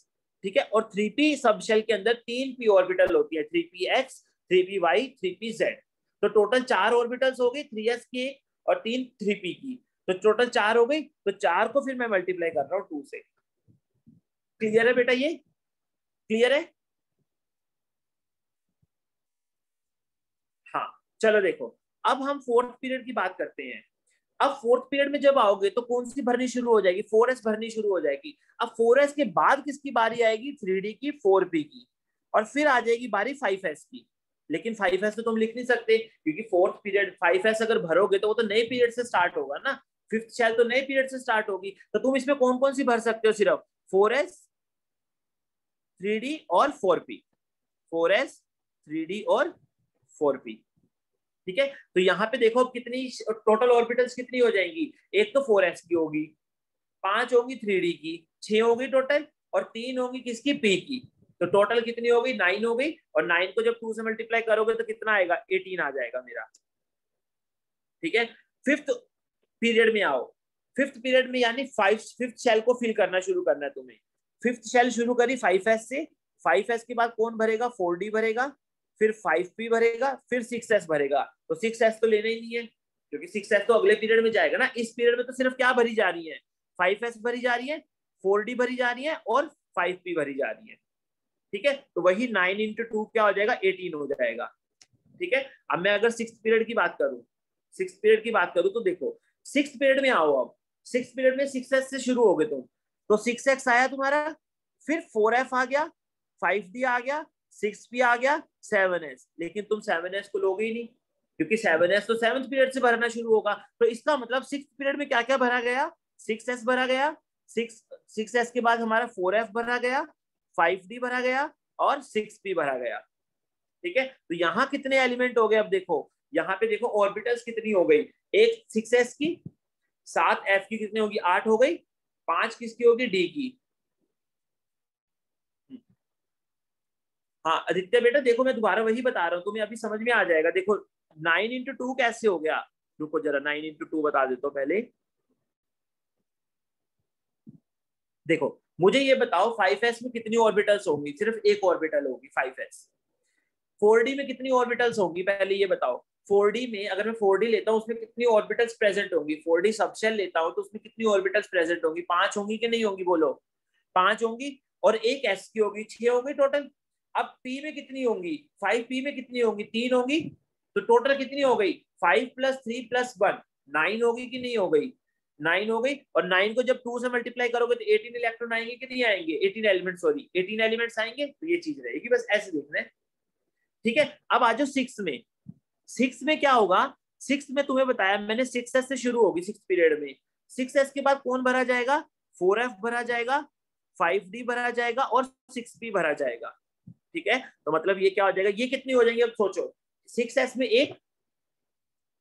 ठीक है, और 3p सब शेल के अंदर 3p ऑर्बिटल होती है, 3px, 3py, 3pz। तो टोटल 4 ऑर्बिटल्स हो गई 3s की और 3 3p की, तो टोटल 4 हो गई। तो 4 को फिर मैं मल्टीप्लाई कर रहा हूँ 2 से। क्लियर है बेटा? ये क्लियर है? हाँ, चलो देखो, अब हम फोर्थ पीरियड की बात करते हैं। अब फोर्थ पीरियड में जब आओगे तो कौन सी भरनी शुरू हो जाएगी, 4s भरनी शुरू हो जाएगी। अब 4s के बाद किसकी बारी आएगी, 3d की, 4p की, और फिर आ जाएगी बारी 5s की। लेकिन 5s तो तुम लिख नहीं सकते, क्योंकि फोर्थ पीरियड 5s अगर भरोगे तो वो तो नए पीरियड से स्टार्ट होगा ना, फिफ्थ शेल तो नए पीरियड से स्टार्ट होगी। तो तुम इसमें कौन कौन सी भर सकते हो, सिर्फ 4s, 3d और 4p, 4s, 3d और 4p। ठीक है, तो यहाँ पे देखो कितनी टोटल ऑर्बिटल्स कितनी हो जाएंगी, एक तो 4s की होगी, 5 होगी 3d की, 6 होगी टोटल, और 3 होगी किसकी, p की। तो टोटल कितनी हो गई, 9 हो गई, और 9 को जब 2 से मल्टीप्लाई करोगे तो कितना आएगा, 18 आ जाएगा मेरा। ठीक है, फिफ्थ पीरियड में आओ। फिफ्थ पीरियड में यानी फिफ्थ शेल को फिल करना शुरू करना है तुम्हें। फिफ्थ शेल शुरू करी 5s से, 5s के बाद कौन भरेगा, 4d भरेगा, फिर 5p भरेगा, फिर 6s भरेगा। तो 6s तो लेना ही नहीं है, क्योंकि 6s तो अगले पीरियड में जाएगा ना। इस पीरियड में तो सिर्फ क्या भरी जा रही है, 5s भरी जा रही है, 4d भरी जा रही है, और 5p भरी जा रही है। ठीक है, तो वही 9 into 2 क्या हो जाएगा, 18 हो जाएगा। ठीक है, अब मैं अगर सिक्स पीरियड की बात करूं, सिक्स पीरियड की बात करूं तो देखो, सिक्स पीरियड में आओ। अब सिक्स पीरियड में 6s से शुरू हो गए तुम, तो 6x आया तुम्हारा, फिर 4f आ गया, 5d आ गया, 6p आ गया, 7s। लेकिन तुम 7s को लोगे ही नहीं, क्योंकि 7s तो सेवंथ पीरियड से भरना शुरू होगा। तो इसका मतलब सिक्स पीरियड में क्या क्या भरा गया, 6s भरा गया, 6s के बाद हमारा 4f भरा गया, 5d भरा गया, और 6p भरा गया। ठीक है, तो यहाँ कितने एलिमेंट हो गए, अब देखो यहाँ पे देखो ऑर्बिटल्स कितनी हो गई, एक 6s की, 7f की कितनी होगी, 8 हो गई, 5 किसकी होगी, d की। हाँ आदित्य बेटा देखो, मैं दोबारा वही बता रहा हूँ, तुम्हें अभी समझ में आ जाएगा। देखो 9 into 2 कैसे हो गया, रुको जरा, 9 into 2 बता देता हूँ पहले। देखो मुझे ये बताओ, 5s में कितनी ऑर्बिटल्स होंगी, सिर्फ एक ऑर्बिटल होगी 5s। 4d में कितनी ऑर्बिटल्स होंगी, पहले ये बताओ। 4d में अगर मैं 4d लेता हूँ, उसमें कितनी ऑर्बिटल्स प्रेजेंट होंगी, 4d सबशेल लेता हूँ तो उसमें कितनी ऑर्बिटल्स प्रेजेंट होंगी, 5 होंगी कि नहीं होंगी, बोलो। 5 होंगी, और एक s की होगी, 6 होंगी टोटल। अब p में कितनी होंगी, 5p में कितनी होंगी, 3 होंगी। तो टोटल कितनी हो गई, 5 + 3 + 1, 9 होगी कि नहीं हो गई, 9 हो गई। और 9 को जब 2 से मल्टीप्लाई करोगे तो 18 इलेक्ट्रॉन आएंगे कि नहीं आएंगे, 18 एलिमेंट, सॉरी 18 एलिमेंट्स आएंगे। तो ये चीज रहेगी, बस ऐसे देखना है। ठीक है, अब आ जाओ सिक्स में। सिक्स में क्या होगा, सिक्स में तुम्हें बताया मैंने, 6s से शुरू होगी सिक्स पीरियड में। 6s के बाद कौन भरा जाएगा, 4f भरा जाएगा, 5d भरा जाएगा, और 6p भरा जाएगा। ठीक है, तो मतलब ये क्या हो जाएगा, ये कितनी हो जाएंगी, अब सोचो। 6s में एक,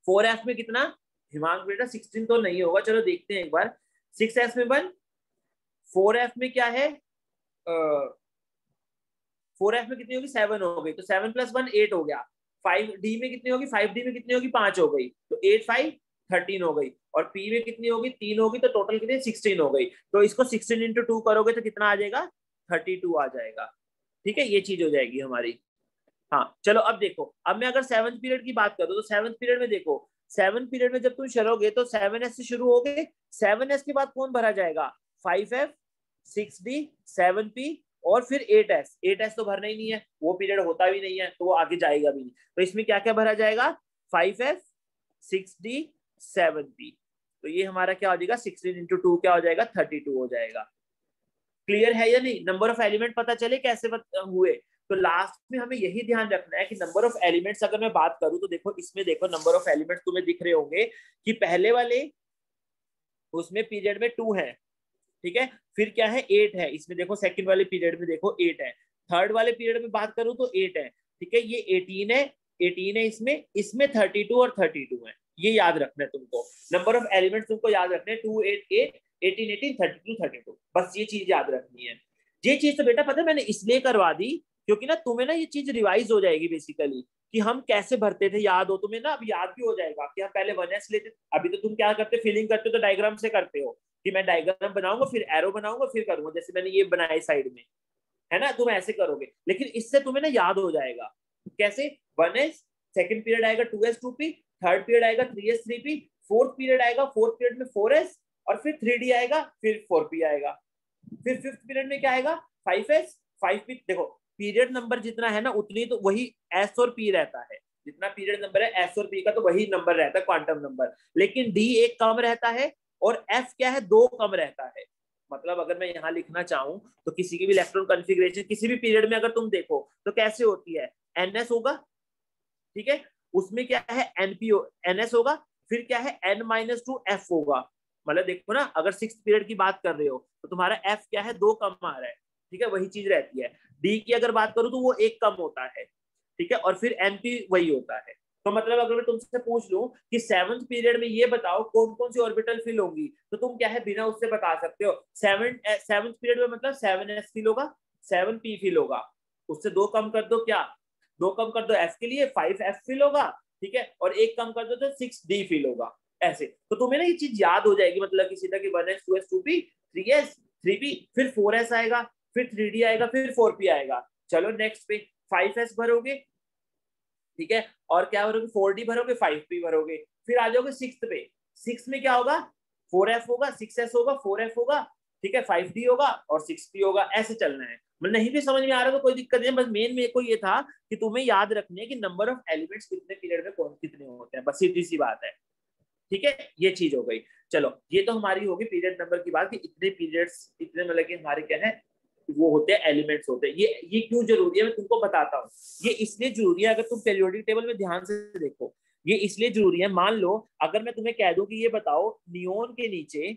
4f में कितना, हिमांक बेटा 16 तो नहीं होगा, चलो देखते हैं एक बार। 6s में 1, 4f में क्या है, 4f में कितनी होगी, 7 हो गई, तो 7 + 1 8 हो गया। 5d में कितनी होगी, 5d में कितनी होगी, 5 हो गई, तो 8 5 13 हो गई। और p में कितनी होगी, 3 होगी, तो टोटल कितनी, 16 हो गई। तो इसको 16 into 2 करोगे तो कितना आ जाएगा, 32 आ जाएगा। ठीक है, ये चीज हो जाएगी हमारी। हाँ चलो, अब देखो, अब मैं अगर सेवंथ पीरियड की बात करूँ तो सेवंथ पीरियड में देखो, सेवंथ पीरियड में जब तुम चलोगे तो 7s से शुरू हो गए। 7s के बाद कौन भरा जाएगा, 5f, 6d, 7p, और फिर 8s। 8s तो भरना ही नहीं है, वो पीरियड होता भी नहीं है, तो वो आगे जाएगा भी नहीं। तो इसमें क्या क्या भरा जाएगा, 5f, 6d, 7p। तो ये हमारा क्या हो जाएगा, 16 into 2 क्या हो जाएगा, 32 हो जाएगा। क्लियर है या नहीं? नंबर ऑफ एलिमेंट पता चले कैसे हुए। तो लास्ट में हमें यही ध्यान रखना है कि नंबर ऑफ एलिमेंट्स अगर मैं बात करूं तो देखो इसमें देखो नंबर ऑफ एलिमेंट्स तुम्हें दिख रहे होंगे कि पहले वाले उसमें पीरियड में 2 है, ठीक है, फिर क्या है 8 है, इसमें देखो सेकंड वाले पीरियड में देखो 8 है, थर्ड वाले पीरियड में बात करूं तो 8 है, ठीक है, ये 18 है, 18 है इसमें, इसमें 32 और 32 है, ये याद रखना है तुमको। नंबर ऑफ एलिमेंट्स तुमको याद रखने हैं 2 8 8 18 18 32 32, बस ये चीज याद रखनी है। ये चीज तो बेटा पता है मैंने इसलिए करवा दी क्योंकि ना तुम्हें ना ये चीज रिवाइज हो जाएगी बेसिकली कि हम कैसे भरते थे, याद हो तुम्हें ना, अब याद भी हो जाएगा कि हम पहले 1s लेते, अभी तो तुम क्या करते फिलिंग करते हो तो डायग्राम से करते हो कि मैं डायग्राम बनाऊंगा फिर एरो बनाऊंगा फिर करूंगा, जैसे मैंने ये बनाया साइड में, है ना, तुम ऐसे करोगे, लेकिन इससे तुम्हें ना याद हो जाएगा कैसे 1s, सेकंड पीरियड आएगा 2s 2p, थर्ड पीरियड आएगा 3s 3p, फोर्थ पीरियड आएगा, फोर्थ पीरियड में 4s और फिर 3d आएगा, फिर 4p आएगा, फिर फिफ्थ पीरियड में क्या आएगा 5s 5p। देखो पीरियड नंबर जितना है ना उतनी तो वही s और p रहता है, जितना पीरियड नंबर है s और p का तो वही नंबर रहता है क्वांटम नंबर, लेकिन d एक कम रहता है और f क्या है 2 कम रहता है। मतलब अगर मैं यहाँ लिखना चाहूँ तो किसी की भी इलेक्ट्रॉन कॉन्फ़िगरेशन किसी भी पीरियड में अगर तुम देखो तो कैसे होती है, ns होगा, ठीक है, उसमें क्या है ns होगा, फिर क्या है n-2f होगा। मतलब देखो ना अगर 6th पीरियड की बात कर रहे हो तो तुम्हारा f क्या है 2 कम आ रहा है, ठीक है, वही चीज रहती है। d की अगर बात करूं तो वो 1 कम होता है, ठीक है, और फिर np वही होता है। तो मतलब अगर मैं तुमसे पूछ लूं कि 7th पीरियड में ये बताओ कौन कौन सी ऑर्बिटल फिल होंगी तो तुम क्या है बिना उससे बता सकते हो, 7th पीरियड में मतलब 7s फिल होगा, 7p फिल होगा, उससे 2 कम कर दो, क्या 2 कम कर दो f के लिए 5f फिल होगा, ठीक है, और 1 कम कर दो तो 6d फिल होगा। ऐसे तो तुम्हें ना ये चीज याद हो जाएगी, मतलब कि सीधा कि 1s 2s 2p 3s 3p फिर 4s आएगा, फिर 3d आएगा, फिर 4p आएगा। चलो नेक्स्ट पे 5s भरोगे, ठीक है, और क्या भरोगे 4d भरोगे, 5p भरोगे, फिर आ जाओगे 6th पे, 6 में क्या होगा 4f होगा, 6s होगा, 4f होगा, ठीक है, 5d होगा और 6p होगा। ऐसे चलना है, मतलब नहीं भी समझ में आ रहा तो कोई दिक्कत नहीं, बस मेन मेरे को ये था कि तुम्हें याद रखनी है कि नंबर ऑफ एलिमेंट्स कितने पीरियड में कौन कितने होते हैं, बस सीधी सी बात है, ठीक है, ये चीज हो गई। चलो ये तो हमारी होगी पीरियड नंबर की बात कि इतने पीरियड्स इतने मतलब कि हमारे क्या है वो होते हैं एलिमेंट्स होते हैं। ये क्यों जरूरी है मैं तुमको बताता हूँ, ये इसलिए जरूरी है, अगर तुम पीरियोडिक टेबल में ध्यान से देखो ये इसलिए जरूरी है। मान लो अगर मैं तुम्हें कह दूं कि ये बताओ नियोन के नीचे,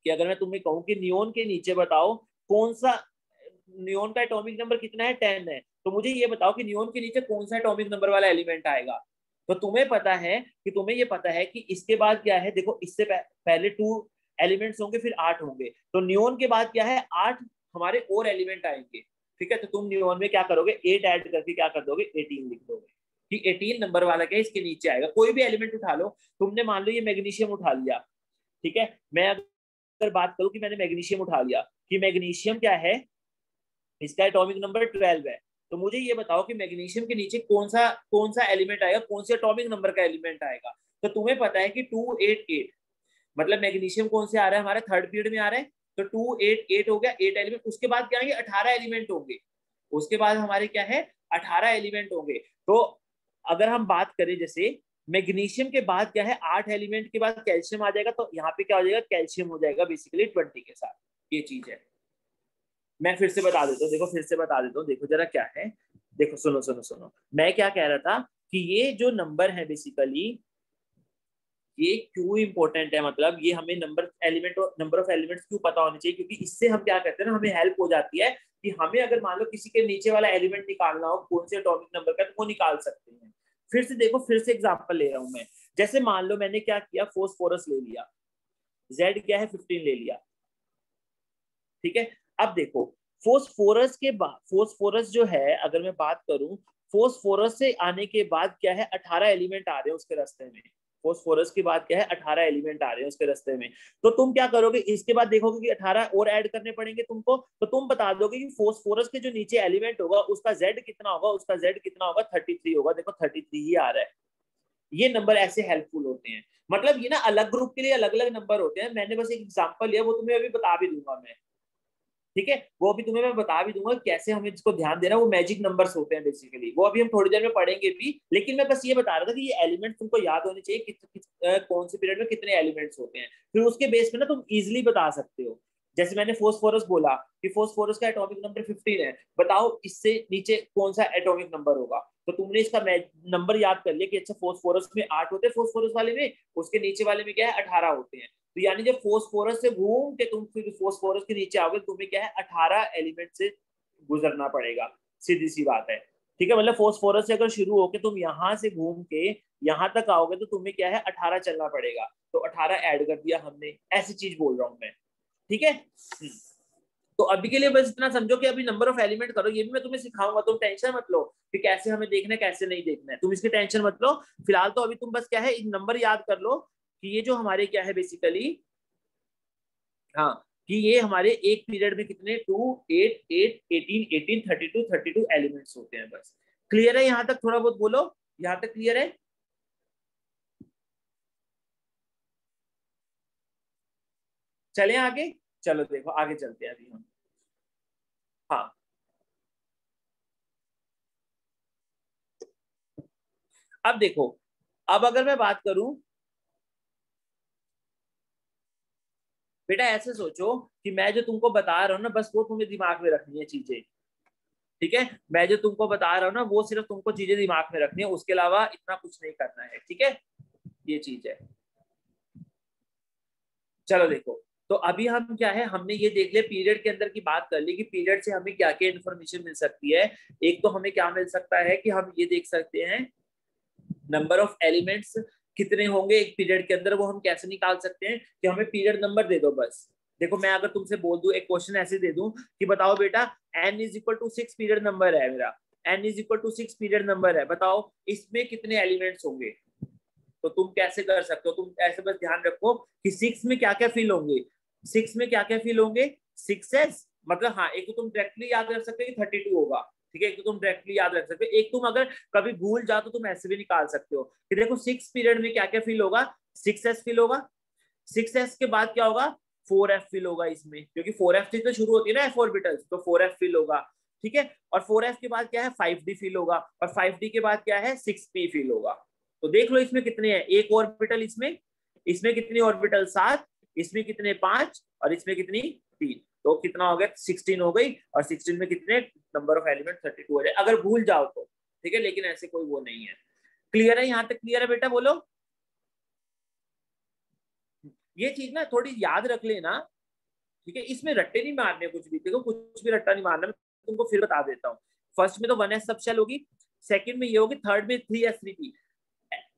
कि अगर मैं तुम्हें कहूँ कि नियोन के नीचे बताओ कौन सा, नियोन का एटॉमिक नंबर कितना है 10 है, तो मुझे ये बताओ कि नियोन के नीचे कौन सा एटॉमिक नंबर वाला एलिमेंट आएगा। तो तुम्हें पता है कि तुम्हें ये पता है कि इसके बाद क्या है, देखो इससे पहले 2 एलिमेंट्स होंगे फिर 8 होंगे, तो नियोन के बाद क्या है 8 हमारे और एलिमेंट आएंगे, ठीक है, तो तुम नियोन में क्या करोगे 8 ऐड करके क्या कर दोगे 18 लिख दोगे कि 18 नंबर वाला क्या इसके नीचे आएगा। कोई भी एलिमेंट उठा लो, तुमने मान लो ये मैग्नीशियम उठा लिया, ठीक है, मैं अगर बात करूं कि मैंने मैग्नीशियम उठा लिया कि मैग्नीशियम क्या है इसका एटॉमिक नंबर 12 है, तो मुझे ये बताओ कि मैग्नीशियम के नीचे कौन सा एलिमेंट आएगा, कौन से एटॉमिक नंबर का एलिमेंट आएगा। तो तुम्हें पता है कि 288, मतलब मैग्नीशियम कौन से आ रहा है हमारे थर्ड पीरियड में आ रहा है, तो 288 हो गया 8 एलिमेंट, उसके बाद क्या आएंगे 18 एलिमेंट होंगे, उसके बाद हमारे क्या है 18 एलिमेंट होंगे। तो अगर हम बात करें जैसे मैग्नीशियम के बाद क्या है 8 एलिमेंट के बाद कैल्शियम आ जाएगा, तो यहाँ पे क्या हो जाएगा कैल्शियम हो जाएगा बेसिकली 20 के साथ, ये चीज है। मैं फिर से बता देता हूँ, देखो फिर से बता देता हूँ, देखो जरा क्या है, देखो सुनो सुनो सुनो, मैं क्या कह रहा था कि ये जो नंबर है बेसिकली ये क्यों इंपॉर्टेंट है, मतलब ये हमें नंबर ऑफ एलिमेंट्स क्यों पता होनी चाहिए, क्योंकि इससे हम क्या करते हैं ना हमें हेल्प हो जाती है कि हमें अगर मान लो किसी के नीचे वाला एलिमेंट निकालना हो कौन से एटॉमिक नंबर का, तो वो निकाल सकते हैं। फिर से देखो फिर से एग्जांपल ले रहा हूं मैं, जैसे मान लो मैंने क्या किया फोस्फोरस ले लिया, Z क्या है 15 ले लिया, ठीक है, अब देखो फोस्फोरस के बाद फोस्फोरस जो है अगर मैं बात करूं फोस्फोरस से आने के बाद क्या है 18 एलिमेंट आ रहे हैं उसके रास्ते में, फोस्फोरस के बाद क्या है 18 एलिमेंट आ रहे हैं उसके रास्ते में, तो तुम क्या करोगे इसके बाद देखोगे कि 18 और ऐड करने पड़ेंगे तुमको, तो तुम बता दोगे कि फोस्फोरस के जो नीचे एलिमेंट होगा उसका Z कितना होगा, उसका Z कितना होगा 33 होगा, देखो 33 ही आ रहा है। ये नंबर ऐसे हेल्पफुल होते हैं, मतलब ये ना अलग ग्रुप के लिए अलग अलग नंबर होते हैं, मैंने बस एक एग्जांपल लिया वो तुम्हें अभी बता भी दूंगा मैं, ठीक है, वो अभी तुम्हें मैं बता भी दूंगा कैसे हमें इसको ध्यान देना, वो मैजिक नंबर्स होते हैं बेसिकली, वो अभी हम थोड़ी देर में पढ़ेंगे भी, लेकिन मैं बस ये बता रहा था कि ये एलिमेंट्स तुमको याद होने चाहिए कौन से पीरियड में कितने एलिमेंट्स होते हैं, फिर उसके बेस पे ना तुम इजिली बता सकते हो। जैसे मैंने फोस्फोरस बोला कि फोस्फोरस का एटॉमिक नंबर 15 है, बताओ इससे नीचे कौन सा एटॉमिक नंबर होगा। तो तुमने इसका नंबर याद कर लिया कि अच्छा फोस्फोरस में 8 होते हैं, फोस्फोरस वाले में, उसके नीचे वाले में क्या है 18 होते हैं। तो यानी जब फोस्फोरस से घूम के तुम फिर फोस्फोरस के नीचे आओगे, तुम्हें क्या है 18 एलिमेंट से गुजरना पड़ेगा, सीधी सी बात है। ठीक है, मतलब फोस्फोरस से अगर शुरू होके तुम यहाँ से घूम के यहाँ तक आओगे तो तुम्हें क्या है 18 चलना पड़ेगा। तो 18 ऐड कर दिया हमने, ऐसी चीज बोल रहा हूँ मैं। ठीक है, तो अभी के लिए बस इतना समझो कि अभी नंबर ऑफ एलिमेंट करो, ये भी मैं तुम्हें सिखाऊंगा, तुम टेंशन मत लो कि कैसे हमें देखना है कैसे नहीं देखना है, तुम इसकी टेंशन मत लो। फिलहाल तो अभी तुम बस क्या है नंबर याद कर लो कि ये जो हमारे क्या है बेसिकली, हाँ, कि ये हमारे एक पीरियड में कितने 2 8 8 18 18 32 32 एलिमेंट्स होते हैं। बस क्लियर है यहाँ तक? थोड़ा बहुत बोलो, यहाँ तक क्लियर है? चलें आगे? चलो देखो आगे चलते हैं अभी हम। हाँ, अब देखो, अब अगर मैं बात करूं, बेटा ऐसे सोचो कि मैं जो तुमको बता रहा हूँ ना, बस वो तुम्हें दिमाग में रखनी है चीजें। ठीक है, मैं जो तुमको बता रहा हूँ ना, वो सिर्फ तुमको चीजें दिमाग में रखनी है, उसके अलावा इतना कुछ नहीं करना है। ठीक है, ये चीज है। चलो देखो, तो अभी हम क्या है, हमने ये देख लिया पीरियड के अंदर की बात कर ली कि पीरियड से हमें क्या क्या इन्फॉर्मेशन मिल सकती है। एक तो हमें क्या मिल सकता है कि हम ये देख सकते हैं नंबर ऑफ एलिमेंट्स कितने होंगे एक पीरियड के अंदर, वो हम कैसे निकाल सकते हैं कि हमें पीरियड नंबर दे दो बस। देखो मैं अगर तुमसे बोल दूं, एक क्वेश्चन ऐसे दे दूं कि बताओ बेटा n is equal to 6 period number है मेरा, n is equal to 6 period number है, बताओ इसमें कितने एलिमेंट्स होंगे। तो तुम कैसे कर सकते हो, तुम ऐसे बस ध्यान रखो कि 6 में क्या क्या फिल होंगे, 6 में क्या क्या फिल होंगे, 6s, मतलब हाँ, एक तो तुम डायरेक्टली याद रख सकते हो कि 32 होगा। ठीक है, एक तो तुम डायरेक्टली याद रख सकते हो, एक तुम अगर कभी भूल जाओ तो तुम ऐसे भी निकाल सकते हो कि देखो 6 पीरियड में क्या क्या फिल होगा, 6s फिल होगा, 6s के बाद क्या होगा 4f फिल होगा इसमें, क्योंकि 4f से तो शुरू होती है ना f ऑर्बिटल, तो 4f फिल होगा। ठीक है, और 4f के बाद क्या है 5d फिल होगा, और 5d के बाद क्या है 6p फिल होगा। तो देख लो इसमें कितने हैं, एक ऑर्बिटल इसमें, इसमें कितनी ऑर्बिटल 7, इसमें कितने 5, और इसमें कितनी 3, तो कितना हो गया 16 हो गई, और 16 में कितने नंबर ऑफ एलिमेंट 32 हो जाए अगर भूल जाओ तो। ठीक है, लेकिन ऐसे कोई वो नहीं है। क्लियर है यहाँ तक? क्लियर है बेटा? बोलो। ये चीज ना थोड़ी याद रख लेना। ठीक है, इसमें रट्टे नहीं मारने कुछ भी, देखो कुछ भी रट्टा नहीं मारना, मैं तुमको फिर बता देता हूँ। फर्स्ट में तो 1s सब शेल होगी, सेकंड में ये होगी, थर्ड में 3s 3p।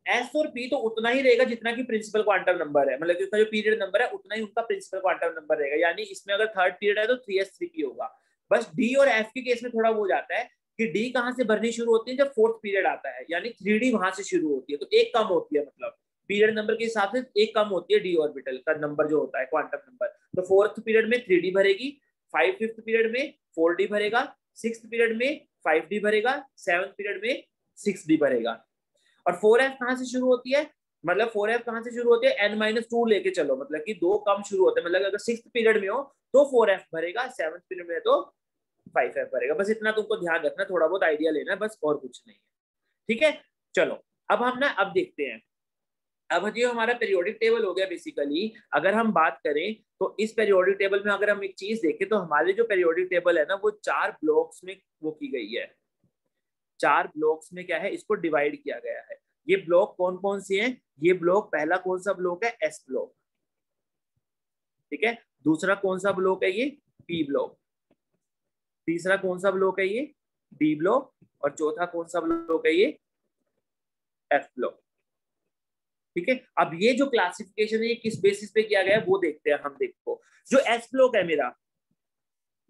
एस और पी तो उतना ही रहेगा जितना कि प्रिंसिपल क्वांटम नंबर है, मतलब कि उसका जो पीरियड नंबर है उतना ही उनका प्रिंसिपल क्वांटम नंबर रहेगा। यानी इसमें अगर थर्ड पीरियड है तो 3s 3p होगा। बस डी और एफ के केस में थोड़ा वो हो जाता है कि डी कहाँ से भरनी शुरू होती है, जब फोर्थ पीरियड आता है, यानी 3d वहां से शुरू होती है, तो एक कम होती है, मतलब पीरियड नंबर के हिसाब से एक कम होती है डी ऑर्बिटल का नंबर जो होता है क्वांटम नंबर। तो फोर्थ पीरियड में 3d भरेगी, फिफ्थ पीरियड में 4d भरेगा, सिक्स्थ पीरियड में 5d भरेगा, सेवंथ पीरियड में 6d भरेगा। और 4f कहाँ से शुरू होती है, मतलब 4f कहाँ से शुरू होती है n-2 लेके चलो, मतलब कि दो कम शुरू होते हैं, मतलब अगर सिक्स्थ पीरियड में हो तो 4f भरेगा, सेवंथ पीरियड में तो 5f भरेगा। बस इतना तुमको ध्यान रखना, थोड़ा बहुत आइडिया लेना है बस, और कुछ नहीं है। ठीक है, चलो अब हम ना अब देखते हैं। अब ये हमारा पीरियोडिक टेबल हो गया बेसिकली। अगर हम बात करें तो इस पीरियोडिक टेबल में अगर हम एक चीज देखें तो हमारे जो पीरियोडिक टेबल है ना, वो 4 ब्लॉक्स में वो की गई है, 4 ब्लॉक्स में क्या है इसको डिवाइड किया गया है। ये ब्लॉक कौन कौन से हैं, ये ब्लॉक, पहला कौन सा ब्लॉक है एस ब्लॉक, ठीक है, दूसरा कौन सा ब्लॉक है ये पी ब्लॉक, तीसरा कौन सा ब्लॉक है ये डी ब्लॉक, और चौथा कौन सा ब्लॉक है ये एफ ब्लॉक। ठीक है, अब ये जो क्लासिफिकेशन है ये किस बेसिस पे किया गया है वो देखते हैं हम। देखो जो एस ब्लॉक है मेरा,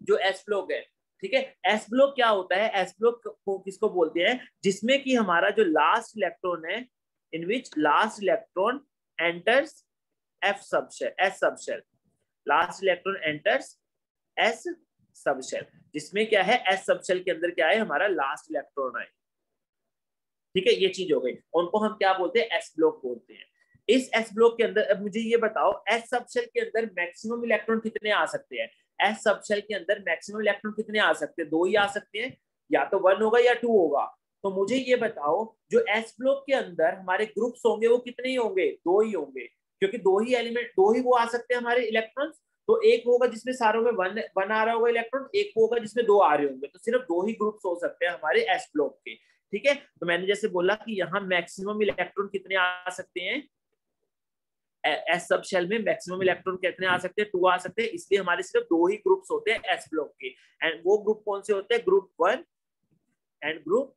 जो एस ब्लॉक है, ठीक है, एस ब्लॉक क्या होता है, एस ब्लॉक को किसको बोलते हैं, जिसमें कि हमारा जो लास्ट इलेक्ट्रॉन है, in which last electron enters F subshell, S subshell, last electron enters S subshell, जिसमें क्या है एस सबशेल के अंदर क्या है हमारा लास्ट इलेक्ट्रॉन है। ठीक है, ये चीज हो गई, उनको हम क्या बोलते हैं एस ब्लॉक बोलते हैं। इस एस ब्लॉक के अंदर अब मुझे ये बताओ एस सबशेल के अंदर मैक्सिमम इलेक्ट्रॉन कितने आ सकते हैं, एस सबशेल के अंदर मैक्सिमम इलेक्ट्रॉन कितने आ सकते हैं, 2 ही आ सकते हैं, या तो 1 होगा या 2 होगा। तो मुझे ये बताओ जो एस ब्लॉक के अंदर हमारे ग्रुप्स होंगे वो कितने ही होंगे, 2 ही होंगे, क्योंकि 2 ही एलिमेंट, 2 ही वो आ सकते हैं हमारे इलेक्ट्रॉन्स। तो एक होगा जिसमें सारों में वन आ रहा होगा इलेक्ट्रॉन, एक होगा जिसमें 2 आ रहे होंगे, तो सिर्फ 2 ही ग्रुप्स हो सकते हैं हमारे एस ब्लॉक के। ठीक है, तो मैंने जैसे बोला कि यहाँ मैक्सिमम इलेक्ट्रॉन कितने आ सकते हैं, एस सब शेल में मैक्सिमम इलेक्ट्रॉन कितने आ सकते हैं, 2 आ सकते हैं, इसलिए हमारे सिर्फ 2 ही ग्रुप्स होते हैं एस ब्लॉक के। एंड वो ग्रुप कौन से होते हैं, ग्रुप 1 एंड ग्रुप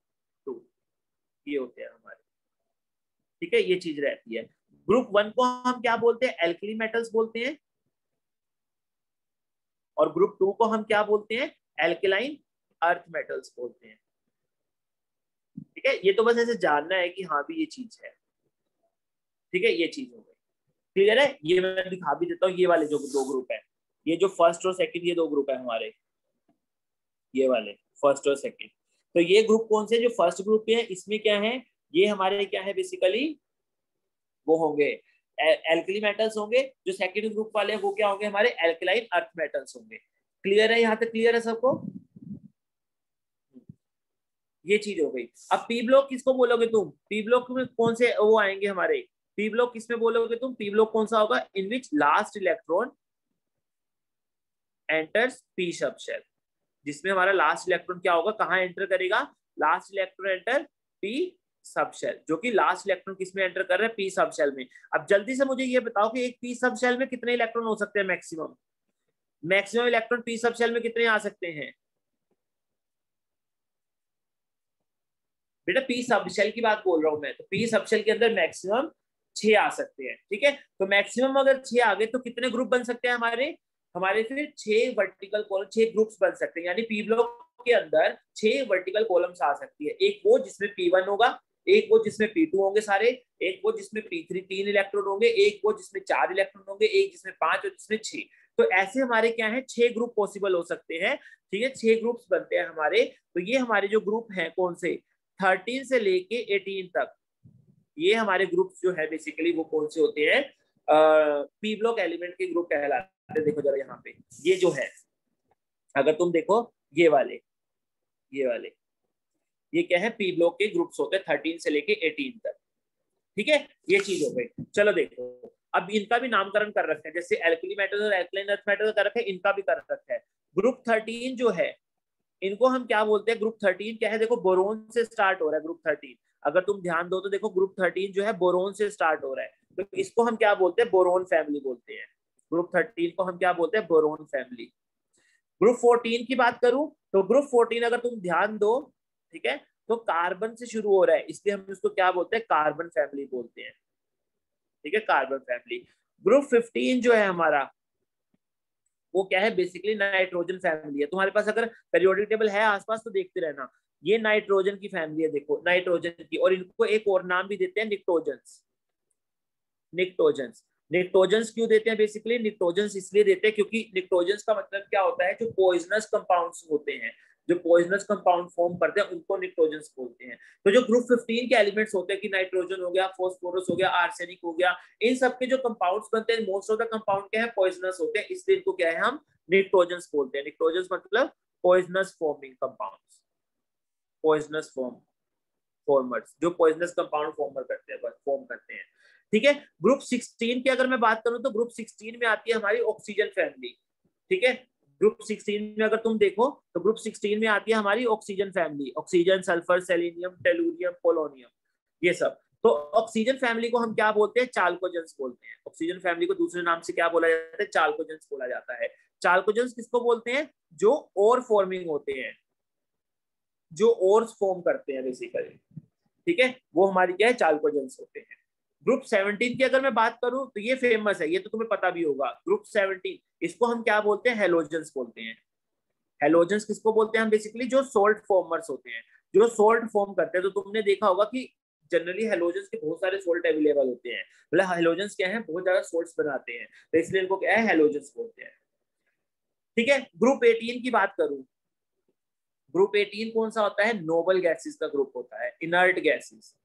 2, ये होते हैं हमारे। ठीक है, ये चीज रहती है। ग्रुप 1 को हम क्या बोलते हैं, एल्कली मेटल्स बोलते हैं, और ग्रुप 2 को हम क्या बोलते हैं, एल्केलाइन अर्थ मेटल्स बोलते हैं। ठीक है, ये तो बस ऐसे जानना है कि हाँ भी ये चीज है। ठीक है, ये चीज हो गई, क्लियर है। ये मैं दिखा भी देता हूँ, ये वाले जो 2 ग्रुप है, ये जो फर्स्ट और सेकंड, ये 2 ग्रुप है हमारे, ये वाले फर्स्ट और सेकंड। तो ये ग्रुप कौन से, जो फर्स्ट ग्रुप है इसमें क्या है, ये हमारे क्या है बेसिकली, वो होंगे एल्कली मेटल्स होंगे। जो सेकंड ग्रुप वाले वो क्या होंगे, हमारे एल्कलाइन अर्थ मेटल्स होंगे। क्लियर है, यहाँ तक क्लियर है सबको, ये चीज हो गई। अब पी ब्लॉक किसको बोलोगे तुम, पी ब्लॉक में कौन से वो आएंगे हमारे, पी ब्लॉक किसमें बोलोगे तुम, पी ब्लॉक कौन सा होगा, in which last electron enters P सब शेल, जिसमें हमारा लास्ट इलेक्ट्रॉन क्या होगा, कहाँ एंटर करेगा, लास्ट इलेक्ट्रॉन एंटर पी सब शेल, जो कि लास्ट इलेक्ट्रॉन किसमें एंटर कर रहा है, पी सब शेल में। अब जल्दी से मुझे ये बताओ कि एक पी सब शेल में कितने इलेक्ट्रॉन हो सकते हैं मैक्सिमम, मैक्सिमम इलेक्ट्रॉन पी सब शेल में कितने आ सकते हैं बेटा, पी सब शेल की बात बोल रहा हूं मैं, तो पी सब शेल के अंदर मैक्सिमम 6 आ सकते हैं। ठीक है, तो मैक्सिमम अगर 6 आ गए तो कितने ग्रुप बन सकते हैं हमारे, हमारे फिर 6 वर्टिकल कॉलम, 6 ग्रुप्स बन सकते हैं, यानी पी ब्लॉक के अंदर 6 वर्टिकल कॉलम्स आ सकती है। एक वो जिसमें P1 होगा, एक वो जिसमें P2 होंगे सारे, एक वो जिसमें P3 3 इलेक्ट्रॉन होंगे, एक वो जिसमें 4 इलेक्ट्रॉन होंगे, एक जिसमें 5 और जिसमें 6। तो ऐसे हमारे क्या है, 6 ग्रुप पॉसिबल हो सकते हैं। ठीक है, 6 ग्रुप्स बनते हैं हमारे। तो ये हमारे जो ग्रुप हैं कौन से, 13 से लेके 18 तक, ये हमारे ग्रुप्स जो है बेसिकली वो कौन से होते हैं, पी ब्लॉक एलिमेंट के ग्रुप कहलाते हैं। देखो जरा यहाँ पे ये जो है, अगर तुम देखो ये वाले, ये वाले, ये क्या है, पी ब्लॉक के ग्रुप्स होते हैं 13 से लेके 18 तक। ठीक है, ये चीज हो गई। चलो देखो, अब इनका भी नामकरण कर रखते हैं, जैसे एल्कली मेटल्स और एल्कलाइन अर्थ मेटल्स कर रखे हैं, इनका भी कर रखा है। ग्रुप 13 जो है, इनको हम क्या बोलते हैं, ग्रुप 13 क्या है, देखो बोरोन से स्टार्ट हो रहा है ग्रुप 13। अगर तुम ध्यान दो तो देखो ग्रुप 13 जो है बोरोन से स्टार्ट हो रहा है, तो इसको हम क्या बोलते हैं, बोरोन फैमिली बोलते हैं। ग्रुप 13 को हम क्या बोलते हैं, बोरोन फैमिली। ग्रुप 14 की बात करूं तो ग्रुप 14 अगर तुम ध्यान दो, ठीक है, तो कार्बन से शुरू हो रहा है, इसलिए हम इसको क्या बोलते हैं, कार्बन फैमिली बोलते हैं। ठीक है, कार्बन फैमिली। ग्रुप 15 जो है हमारा, वो क्या है, बेसिकली नाइट्रोजन फैमिली है। तुम्हारे पास अगर पेरियोडिक टेबल है आसपास तो देखते रहना, ये नाइट्रोजन की फैमिली है, देखो नाइट्रोजन की, और इनको एक और नाम भी देते हैं, निक्टोजेंस। निक्टोजेंस, निक्टोजेंस क्यों देते हैं, बेसिकली निक्टोजेंस इसलिए देते हैं क्योंकि निक्टोजेंस का मतलब क्या होता है, जो पॉइजनस कंपाउंड्स होते हैं, जो पॉइजनस कंपाउंड फॉर्म करते हैं उनको निक्टोजेंस बोलते हैं। तो जो ग्रुप 15 के एलिमेंट्स होते हैं कि नाइट्रोजन हो गया, फॉस्फोरस हो गया, आर्सेनिक हो गया, इन सब के जो कंपाउंड्स बनते हैं, मोस्ट ऑफ द कंपाउंड क्या है, पॉइजनस होते हैं, इसलिए इनको क्या है, हम निक्टोजेंस बोलते हैं। निक्टोजेंस मतलब poisonous forming compounds, poisonous formers, जो पॉइजनस कंपाउंड फॉर्म करते हैं। ठीक है, ग्रुप 16 की अगर मैं बात करूं तो ग्रुप 16 में आती है हमारी ऑक्सीजन फैमिली। ठीक है, ग्रुप 16 में अगर तुम देखो तो ग्रुप 16 में आती है हमारी oxygen family, oxygen, sulphur, selenium, tellurium, polonium, ये सब। तो ऑक्सीजन फैमिली को हम क्या बोलते हैं, चाल्कोजेंस बोलते हैं। ऑक्सीजन फैमिली को दूसरे नाम से क्या बोला जाता है, चाल्कोजेंस बोला जाता है। चाल्कोजेंस किसको बोलते हैं, जो और फॉर्मिंग होते हैं, जो और फॉर्म करते हैं बेसिकली। ठीक है, वो हमारी क्या है, चाल्कोजेंस होते हैं। ग्रुप 17 की अगर मैं बात करूं तो ये फेमस है, ये तो तुम्हें पता भी होगा। ग्रुप 17, इसको हम क्या बोलते हैं, हेलोजेंस बोलते हैं। हेलोजेंस किसको बोलते हैं हम, बेसिकली जो सोल्ट फॉर्मर्स होते हैं, जो सोल्ट फॉर्म करते हैं। तो तुमने देखा होगा कि जनरली हेलोजेंस के बहुत सारे सोल्ट अवेलेबल होते हैं, मतलब हेलोजेंस क्या है, बहुत ज्यादा सोल्ट्स बनाते हैं, तो इसलिए इनको क्या है, हेलोजेंस बोलते हैं। ठीक है, ग्रुप 18 की बात करूं, ग्रुप 18 कौन सा होता है, नोबल गैसेस का ग्रुप होता है, इनर्ट गैसेस,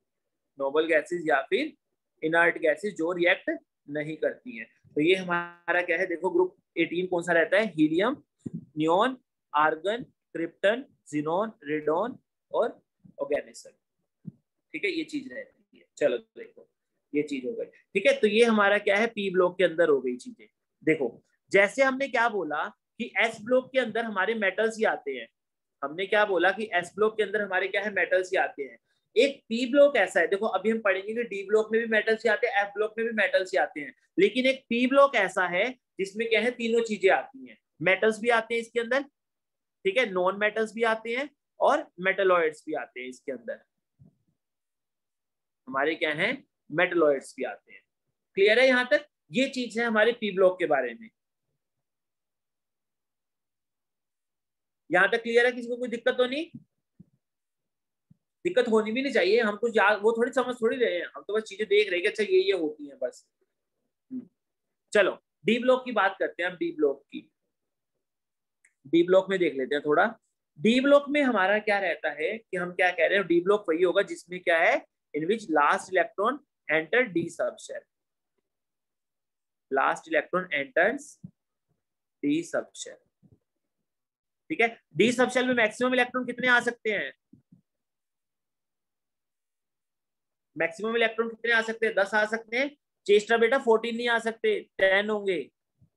नोबल गैसेस या फिर इनर्ट गैसेस जो रिएक्ट नहीं करती हैं। तो ये हमारा क्या है, देखो ग्रुप 18 कौन सा रहता है, helium, neon, argon, krypton, xenon, radon और ऑर्गेनिसन। ठीक है, ये चीज रहती है। चलो देखो, ये चीज हो गई। ठीक है, तो ये हमारा क्या है, पी ब्लॉक के अंदर हो गई चीजें। देखो जैसे हमने क्या बोला कि एस ब्लॉक के अंदर हमारे मेटल्स ही आते हैं, हमने क्या बोला कि एस ब्लॉक के अंदर हमारे क्या है, मेटल्स ही आते हैं। एक पी ब्लॉक ऐसा है, देखो अभी हम पढ़ेंगे कि डी ब्लॉक में भी मेटल्स ही आते हैं, एफ ब्लॉक में भी मेटल्स ही आते हैं, लेकिन एक पी ब्लॉक ऐसा है जिसमें क्या है, तीनों चीजें आती हैं, मेटल्स भी आते हैं इसके अंदर, ठीक है, नॉन मेटल्स भी आते हैं और मेटलॉइड्स भी आते हैं इसके अंदर, हमारे क्या है, मेटलॉइड्स भी आते हैं। क्लियर है यहां तक? ये चीज है हमारे पी ब्लॉक के बारे में। यहां तक क्लियर है? किसी को कोई दिक्कत तो नहीं? दिक्कत होनी भी नहीं चाहिए, हम कुछ याद वो थोड़ी समझ थोड़ी रहे हैं, हम तो बस चीजें देख रहे हैं कि अच्छा ये होती है बस। चलो डी ब्लॉक की बात करते हैं, हम डी ब्लॉक की, डी ब्लॉक में देख लेते हैं थोड़ा। डी ब्लॉक में हमारा क्या रहता है कि हम क्या कह रहे हैं, डी ब्लॉक वही होगा जिसमें क्या है, in which last electron enter D subshell, last electron enters D subshell, ठीक है। डी सबशेल में मैक्सिमम इलेक्ट्रॉन कितने आ सकते हैं, मैक्सिमम इलेक्ट्रॉन कितने आ सकते हैं, 10 आ सकते हैं। चेस्टा बेटा 14 नहीं आ सकते, 10 होंगे।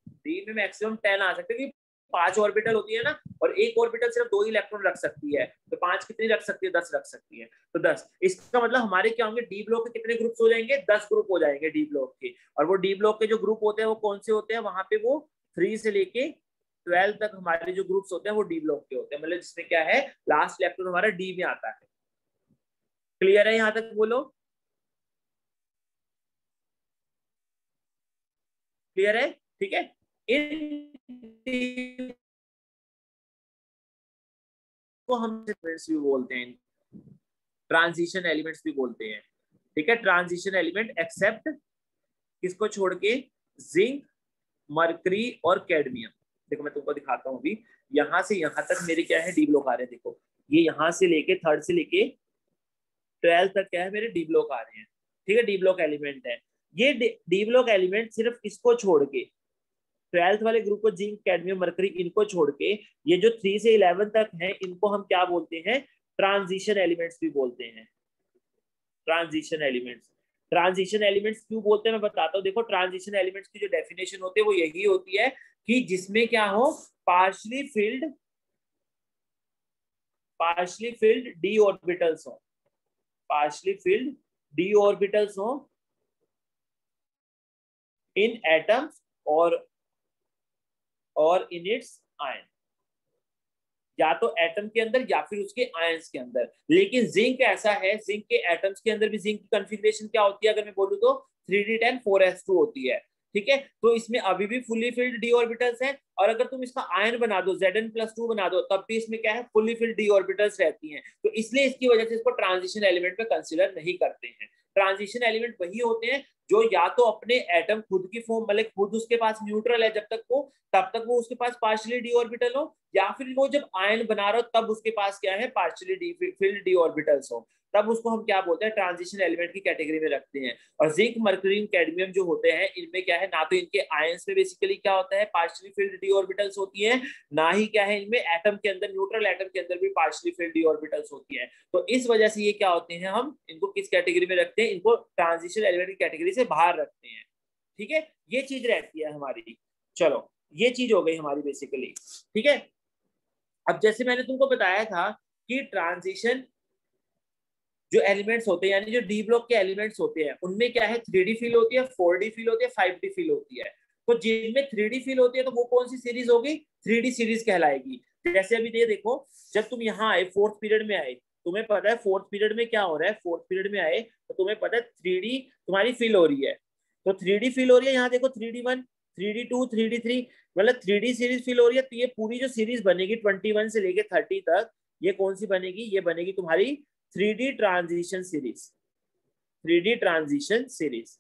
डी में मैक्सिमम 10 आ सकते हैं, 5 ऑर्बिटल होती है ना, और एक ऑर्बिटल सिर्फ 2 इलेक्ट्रॉन रख सकती है, तो 5 कितनी रख सकती है, 10 रख सकती है, तो 10। इसका मतलब हमारे क्या होंगे, डी ब्लॉक के कितने ग्रुप्स हो जाएंगे, 10 ग्रुप हो जाएंगे डी ब्लॉक के। और वो डी ब्लॉक के जो ग्रुप होते हैं वो कौन से होते हैं, वहां पे वो 3 से लेके 12 तक हमारे जो ग्रुप्स होते हैं वो डी ब्लॉक के होते हैं, मतलब जिसमें क्या है, लास्ट इलेक्ट्रॉन हमारा डी में आता है। क्लियर है यहां तक? बोलो क्लियर है? ठीक है। इन को हम एलिमेंट्स भी बोलते हैं, ट्रांजिशन एलिमेंट्स भी बोलते हैं, ठीक है। ट्रांजिशन एलिमेंट एक्सेप्ट किसको छोड़ के, जिंक, मरकरी और कैडमियम। देखो मैं तुमको दिखाता हूँ अभी, यहां से यहां तक मेरे क्या है, डी ब्लॉक आ रहे हैं, देखो ये यहां से लेके थर्ड से लेके 12 तक क्या है, मेरे डी ब्लॉक आ रहे हैं, ठीक है, डी ब्लॉक एलिमेंट है। ये डी ब्लॉक एलिमेंट सिर्फ इसको छोड़ के, 12th वाले ग्रुप को, जिंक, कैडमियम, मरकरी, इनको छोड़ के ये जो 3 से 11 तक है, इनको हम क्या बोलते हैं, ट्रांजिशन एलिमेंट्स भी बोलते हैं। ट्रांजिशन एलिमेंट्स, ट्रांजिशन एलिमेंट्स क्यों बोलते हैं मैं बताता हूँ। देखो ट्रांजिशन एलिमेंट्स की जो डेफिनेशन होती है वो यही होती है कि जिसमें क्या हो, पार्शली फिल्ड डी ऑर्बिटल्स हो, पार्शली फिल्ड डी ऑर्बिटल्स हो इन एटम्स और इन इट्स आयन, या तो एटम के अंदर या फिर उसके आयंस के अंदर। लेकिन जिंक ऐसा है, जिंक के एटम्स के अंदर भी जिंक की कॉन्फ़िगरेशन क्या होती है, अगर मैं बोलूं तो 3d10 4s2 होती है, ठीक है। तो इसमें अभी भी फुली फिल्ड डी ऑर्बिटल्स हैं, और अगर तुम इसका आयन बना दो, Zn+2 बना दो, तब भी इसमें क्या है, फुली फिल्ड डी ऑर्बिटल्स रहती हैं। तो इसलिए इसकी वजह से इसको ट्रांजिशन एलिमेंट में कंसिडर नहीं करते हैं। ट्रांजिशन एलिमेंट वही होते हैं जो या तो अपने एटम खुद की फॉर्म, मतलब खुद उसके पास न्यूट्रल है जब तक वो, तब तक वो उसके पास पार्शियली डी ऑर्बिटल हो, या फिर वो जब आयन बना रहा हो तब उसके पास क्या है, partially D field D orbitals हो, तब उसको हम क्या बोलते हैं, ट्रांजिशन एलिमेंट की कैटेगरी में रखते हैं। और जिंक, मर्क्यूरी, कैडमियम जो होते हैं, इनमें क्या है, ना तो इनके आयंस में बेसिकली क्या होता है, पार्शियली फिल्ड डी ऑर्बिटल्स होती है, ना ही क्या है इनमें एटम के अंदर, न्यूट्रल एटम के अंदर भी पार्शियली फिल्ड डी ऑर्बिटल्स होती है। तो इस वजह से ये क्या होते हैं, हम इनको किस कैटेगरी में रखते हैं, इनको ट्रांजिशन एलिमेंट की कैटेगरी से बाहर रखते हैं, ठीक है। ये चीज रहती है हमारी। चलो ये चीज हो गई हमारी बेसिकली, ठीक है। अब जैसे मैंने तुमको बताया था कि ट्रांजिशन जो एलिमेंट्स होते हैं, यानी जो डी ब्लॉक के एलिमेंट्स होते हैं, उनमें क्या है, 3D फील होती है, 4D फील होती है, 5D फील होती है। तो जिनमें 3D फील होती है तो वो कौन सी सीरीज होगी, 3D सीरीज कहलाएगी। जैसे अभी ये देखो, जब तुम यहाँ आए, 4th पीरियड में आए, तुम्हें पता है 4th पीरियड में क्या हो रहा है, 4th पीरियड में आए तो तुम्हें पता है 3D तुम्हारी फील हो रही है। तो 3D फील हो रही है, यहाँ देखो 3D1, 3D2, 3D3, मतलब 3D सीरीज फील हो रही है। तो ये पूरी जो सीरीज बनेगी 21 से लेके 30 तक, ये कौन सी बनेगी, ये बनेगी तुम्हारी 3D transition series, 3D transition series.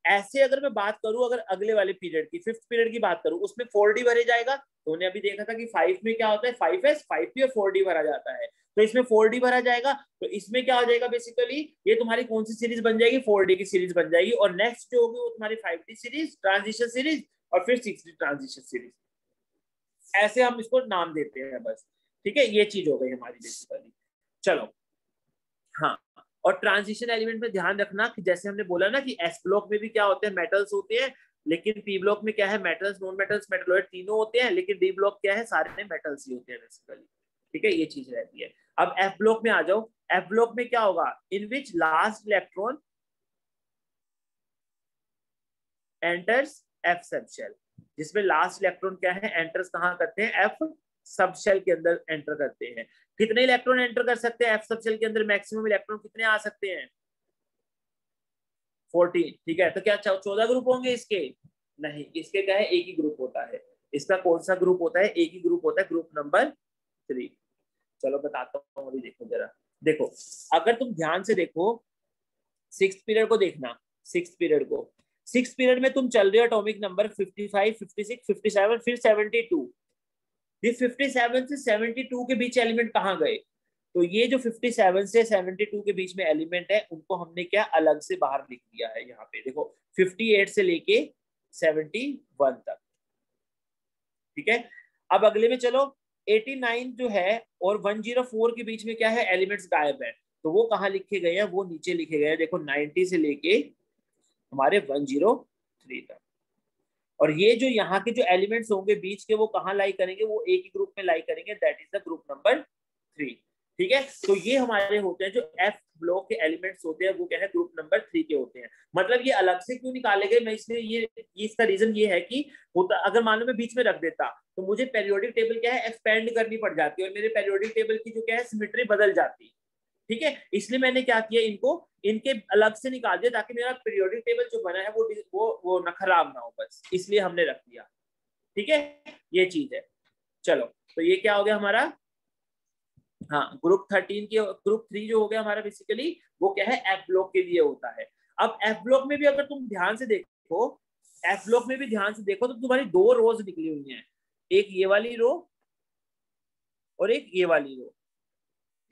ऐसे अगर मैं बात करूं, अगर अगले वाले पीरियड की, 5th पीरियड की बात करूं, उसमें 4D भरे जाएगा। तो उन्हें अभी देखा था कि 5 में क्या होता है, 5S, 5P और 4D भरा जाता है। तो इसमें 4D भरा जाएगा, तो इसमें क्या हो जाएगा, बेसिकली ये तुम्हारी कौन सी सीरीज बन जाएगी, 4D की सीरीज बन जाएगी। और नेक्स्ट जो होगी वो तुम्हारी 5D सीरीज, ट्रांजिशन सीरीज, और फिर 6D ट्रांजिशन सीरीज। ऐसे हम इसको नाम देते हैं बस, ठीक है। ये चीज हो गई हमारी बेसिकली। चलो हाँ, और ट्रांजिशन एलिमेंट में ध्यान रखना कि जैसे हमने बोला ना कि एस ब्लॉक में भी क्या होते हैं, मेटल्स होते हैं, लेकिन पी ब्लॉक में क्या है, मेटल्स नॉन मेटल्स मेटलॉइड तीनों होते हैं, लेकिन डी ब्लॉक क्या है, सारे मेटल्स ही होते हैं बेसिकली। ठीक है, ये चीज रहती है। अब एफ ब्लॉक में आ जाओ, एफ ब्लॉक में क्या होगा, in which last electron enters F subshell, जिसमें लास्ट इलेक्ट्रॉन क्या है, एंटर्स कहाँ करते हैं, एफ सब शेल के अंदर एंटर करते हैं। कितने इलेक्ट्रॉन एंटर कर सकते हैं एफ सब शेल के अंदर, मैक्सिमम इलेक्ट्रॉन कितने आ सकते हैं, 14। ठीक है, तो क्या 14 ग्रुप होंगे इसके, नहीं, इसके क्या है, एक ही ग्रुप होता है। इसका कौन सा ग्रुप होता है, एक ही ग्रुप होता है, ग्रुप नंबर 3। चलो बताता हूँ, अभी देखो जरा, देखो अगर तुम ध्यान से देखो, सिक्स्थ पीरियड को देखना, सिक्स्थ पीरियड को, सिक्स्थ पीरियड में तुम चल रहे हो एटॉमिक नंबर 55, 56, 57, फिर 72। ये 57 से 72 के बीच एलिमेंट कहाँ गए, तो ये जो 57 से 72 के बीच में एलिमेंट है, उनको हमने क्या अलग से बाहर लिख दिया है। यहाँ पे देखो 58 से लेके 71 तक। ठीक है, अब अगले में चलो, 89 जो है और 104 के बीच में क्या है, एलिमेंट्स गायब है, तो वो कहाँ लिखे गए हैं, वो नीचे लिखे गए हैं। देखो 90 से लेके हमारे 103 तक। और ये जो यहाँ के जो एलिमेंट्स होंगे बीच के, वो कहाँ लाई करेंगे, वो एक ही ग्रुप में लाई करेंगे, that is the group number 3। ठीक है, तो ये हमारे होते हैं जो एफ ब्लॉक के एलिमेंट्स होते हैं, वो क्या है, ग्रुप नंबर 3 के होते हैं। मतलब ये अलग से क्यों निकाले गए, मैं इसलिए ये इसका रीजन ये है कि होता, अगर मान लो मैं बीच में रख देता तो मुझे पेरियोडिक टेबल क्या है, एक्सपेंड करनी पड़ जाती है, और मेरे पेरियोडिक टेबल की जो क्या है, सिमेट्री बदल जाती। ठीक है, इसलिए मैंने क्या किया, इनको इनके अलग से निकाल दिया, ताकि मेरा पीरियोडिक टेबल जो बना है वो न खराब ना हो, बस इसलिए हमने रख दिया। ठीक है, ये चीज है। चलो, तो ये क्या हो गया हमारा, हाँ, ग्रुप 13 के, ग्रुप 3 जो हो गया हमारा बेसिकली, वो क्या है, एफ ब्लॉक के लिए होता है। अब एफ ब्लॉक में भी अगर तुम ध्यान से देखो, एफ ब्लॉक में भी ध्यान से देखो, तो तुम्हारी 2 रोज निकली हुई हैं, एक ये वाली रो और एक ये वाली रो।